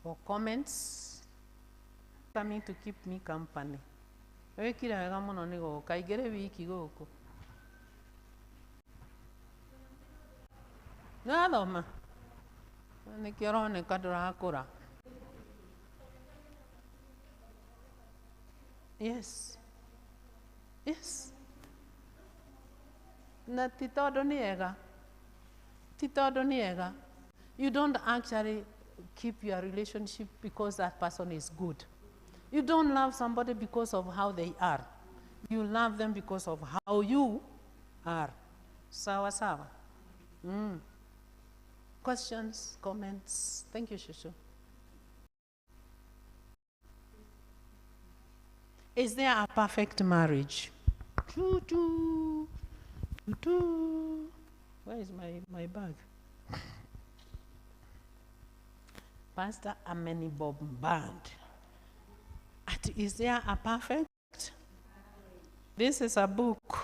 or comments coming to keep me company. Wekira wega muno ni guka igere wiki guku. Nathoma. Ni kirone kadura akura. Yes. Yes. Na titodo ni ega. Titodo ni ega. You don't actually keep your relationship because that person is good. You don't love somebody because of how they are. You love them because of how you are. Sawa sawa. Questions, comments? Thank you, Shushu. Is there a perfect marriage? Choo choo. Choo choo. Where is my bag? Pastor Ameni Bob Band. Is there a perfect? This is a book.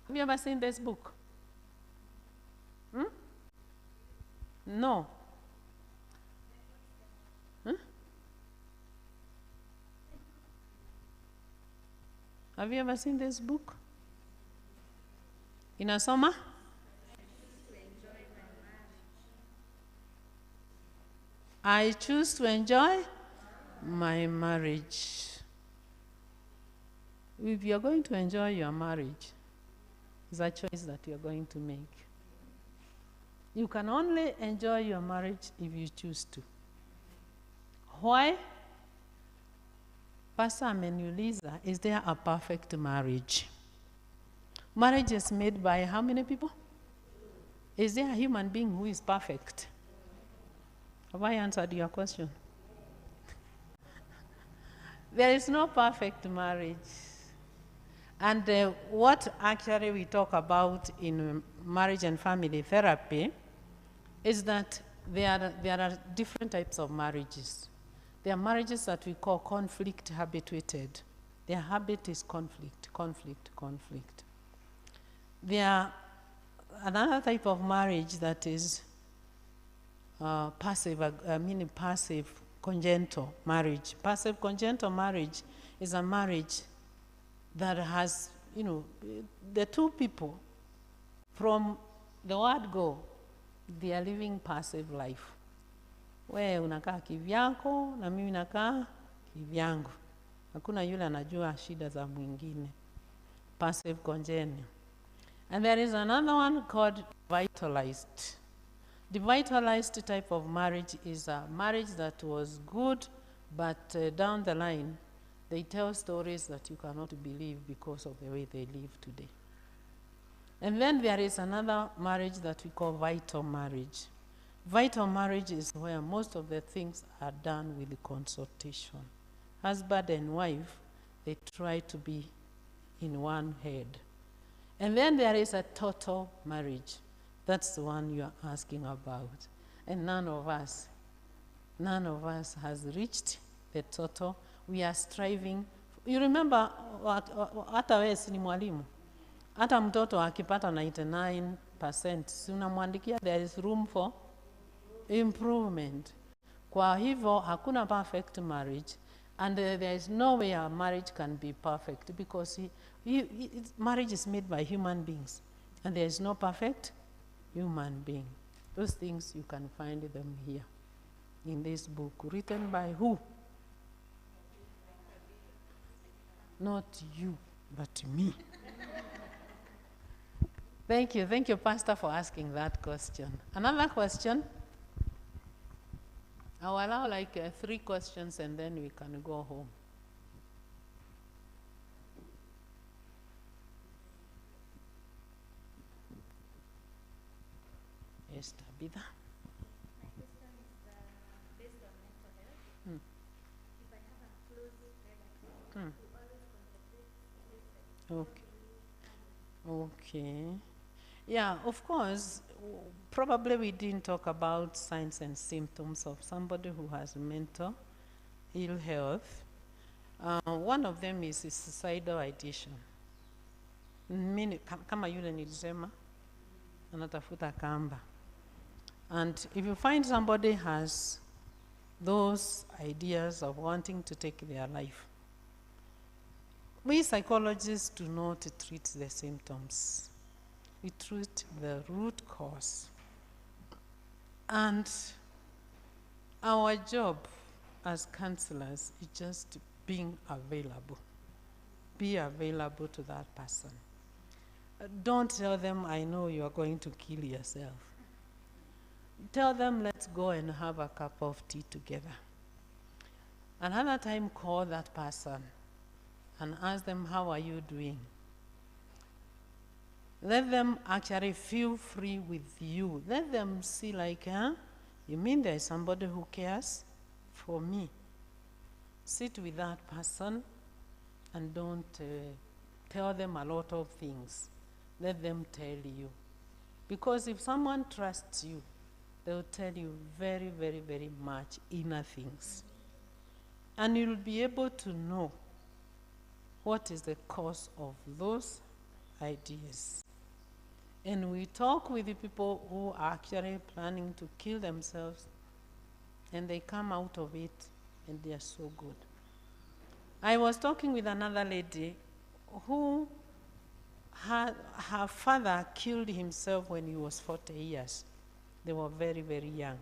Have you ever seen this book? No. Have you ever seen this book? Inasoma? I choose to enjoy my marriage. If you're going to enjoy your marriage, it's a choice that you're going to make. You can only enjoy your marriage if you choose to. Why? Pastor Amenuliza, is there a perfect marriage? Marriage is made by how many people? Is there a human being who is perfect? Have I answered your question? There is no perfect marriage. And what actually we talk about in marriage and family therapy is that there are different types of marriages. There are marriages that we call conflict habituated. Their habit is conflict, conflict, conflict. There are another type of marriage that is passive congenital marriage. Passive congenital marriage is a marriage that has, the two people from the word go, they are living passive life. We unakaa kivyako na mimi nakaa kivyangu. Hakuna yule anajua shida za mwingine. Passive congenital. And there is another one called vitalized. The vitalized type of marriage is a marriage that was good, but down the line, they tell stories that you cannot believe because of the way they live today. And then there is another marriage that we call vital marriage. Vital marriage is where most of the things are done with consultation. Husband and wife, they try to be in one head. And then there is a total marriage. That's the one you are asking about. And none of us has reached the total. We are striving. You remember, hata wewe si ni mwalimu. Hata mtoto akipata 99%, si unamwandikia there is room for improvement. Kwa hivyo, hakuna perfect marriage. And there is no way a marriage can be perfect because marriage is made by human beings. And there is no perfect human being. Those things, you can find them here in this book. Written by who? Not you, but me. Thank you, Pastor, for asking that question. Another question? I'll allow like 3 questions and then we can go home. Yes, Tabitha. My question is based on mental health. If I have a close relative who always contradicts, Okay. Yeah, of course, probably we didn't talk about signs and symptoms of somebody who has mental ill health. One of them is suicidal ideation. Kama yule nilisema, anatafuta kamba. And if you find somebody has those ideas of wanting to take their life, we psychologists do not treat the symptoms. We treat the root cause. And our job as counselors is just being available. Be available to that person. Don't tell them, I know you are going to kill yourself. Tell them, let's go and have a cup of tea together. Another time, call that person and ask them, how are you doing? Let them actually feel free with you. Let them see like, you mean there's somebody who cares for me? Sit with that person and don't tell them a lot of things. Let them tell you. Because if someone trusts you, they'll tell you very, very, very much inner things. And you'll be able to know what is the cause of those ideas. And we talk with the people who are actually planning to kill themselves, and they come out of it, and they are so good. I was talking with another lady who her father killed himself when he was 40 years. They were very, very young.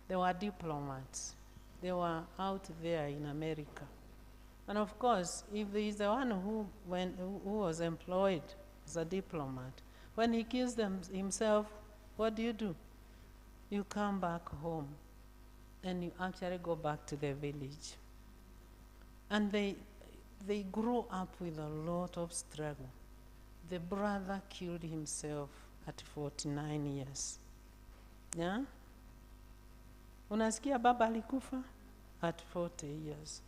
They were diplomats. They were out there in America. And of course, if there is the one who was employed as a diplomat, when he kills himself, what do? You come back home and you actually go back to the village. And they grew up with a lot of struggle. The brother killed himself at 49 years. Yeah? Unasikia baba alikufa at 40 years.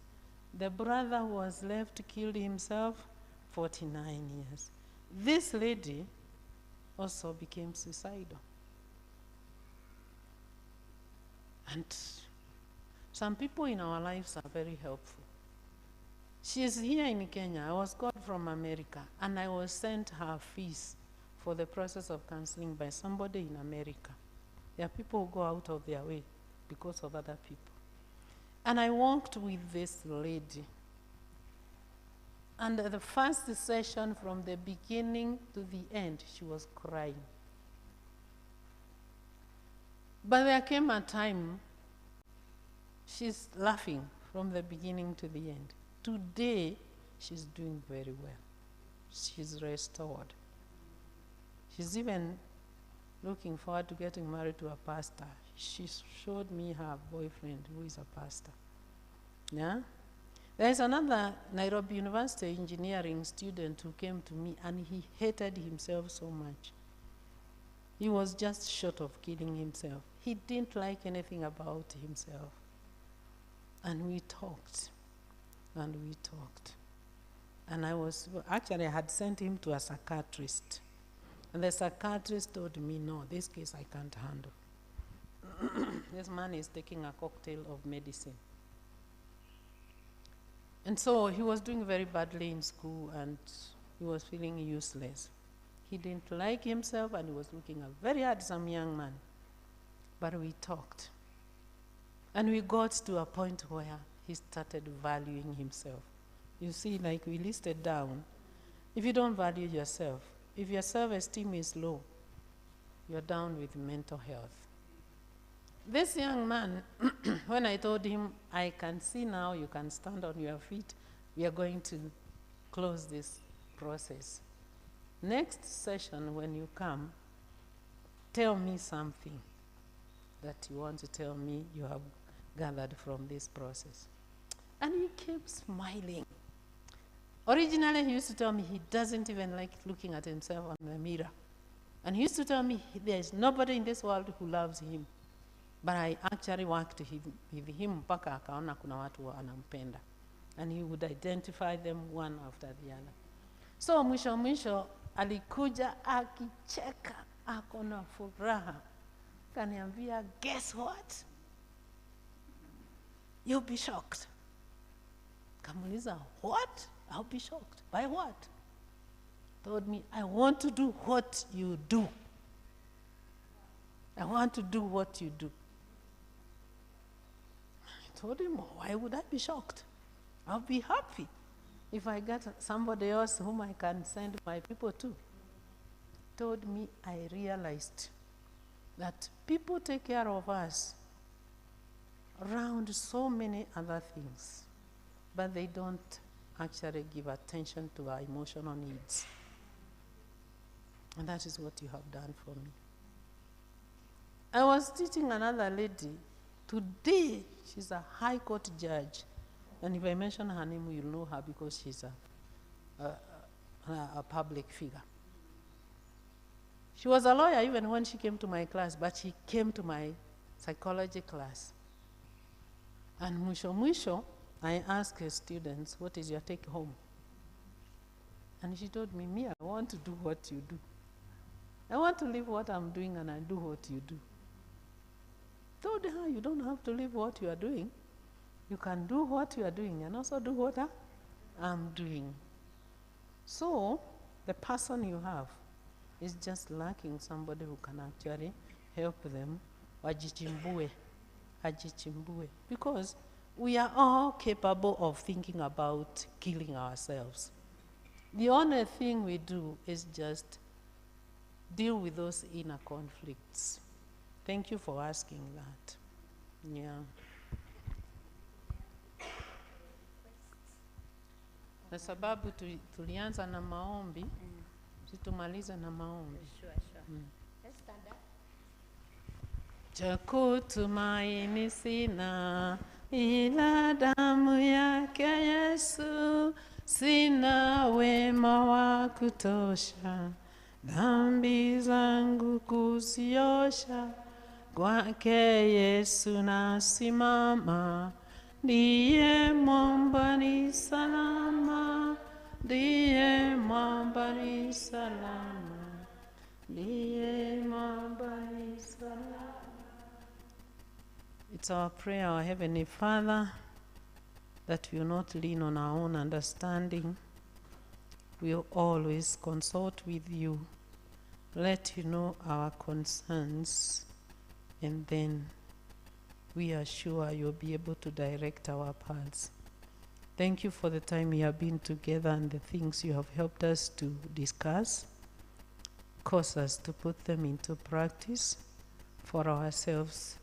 The brother who was left killed himself 49 years. This lady also became suicidal. And some people in our lives are very helpful. She is here in Kenya. I was called from America, and I was sent her fees for the process of counseling by somebody in America. There are people who go out of their way because of other people. And I walked with this lady. And the first session, from the beginning to the end, she was crying. But there came a time she's laughing from the beginning to the end. Today, she's doing very well. She's restored. She's even looking forward to getting married to a pastor. She showed me her boyfriend who is a pastor. Yeah? There's another Nairobi University engineering student who came to me, and he hated himself so much. He was just short of killing himself. He didn't like anything about himself. And we talked. And we talked. And I had sent him to a psychiatrist. And the psychiatrist told me, no, this case I can't handle. This man is taking a cocktail of medicine. And so he was doing very badly in school, and he was feeling useless. He didn't like himself, and he was looking a very handsome young man. But we talked. And we got to a point where he started valuing himself. You see, like we listed down, if you don't value yourself, if your self-esteem is low, you're down with mental health. This young man, when I told him, I can see now you can stand on your feet, we are going to close this process. Next session, when you come, tell me something that you want to tell me you have gathered from this process. And he kept smiling. Originally, he used to tell me he doesn't even like looking at himself on the mirror. And he used to tell me there's nobody in this world who loves him. But I actually worked with him mpaka akaona kuna watu wanampenda. And he would identify them one after the other. So mwisho alikuja akicheka, akona furaha. Kaniambia, guess what? You'll be shocked. Kamuliza, what? I'll be shocked. By what? Told me, I want to do what you do. I want to do what you do. I told him, why would I be shocked? I'll be happy if I get somebody else whom I can send my people to. Told me, I realized that people take care of us around so many other things, but they don't actually give attention to our emotional needs. And that is what you have done for me. I was teaching another lady. Today, she's a high court judge And if I mention her name, you'll know her because she's a public figure. She was a lawyer even when she came to my class, but she came to my psychology class. And mwisho, I asked her students, what is your take home? And she told me, I want to do what you do. I want to live what I'm doing and I do what you do. Told her, you don't have to live what you are doing. You can do what you are doing and also do what I'm doing. So, the person you have is just lacking somebody who can actually help them. Wajichimbue. Because we are all capable of thinking about killing ourselves. The only thing we do is just deal with those inner conflicts. Thank you for asking that. Yeah. Na sababu tulianza na maombi, situmalize na maombi. Sure. Let's stand up. Cha kutumaini sina ila damu yake Yesu, sina wema wa kutosha, dhambi zangu kuziosha, kwake Yesu nasimama, ndiye mwamba ni salama, ndiye mwamba ni salama, ndiye mwamba ni salama. It's our prayer, our Heavenly Father, that we will not lean on our own understanding. We'll always consult with you, let you know our concerns, and then we are sure you'll be able to direct our paths. Thank you for the time we have been together and the things you have helped us to discuss. Cause us to put them into practice for ourselves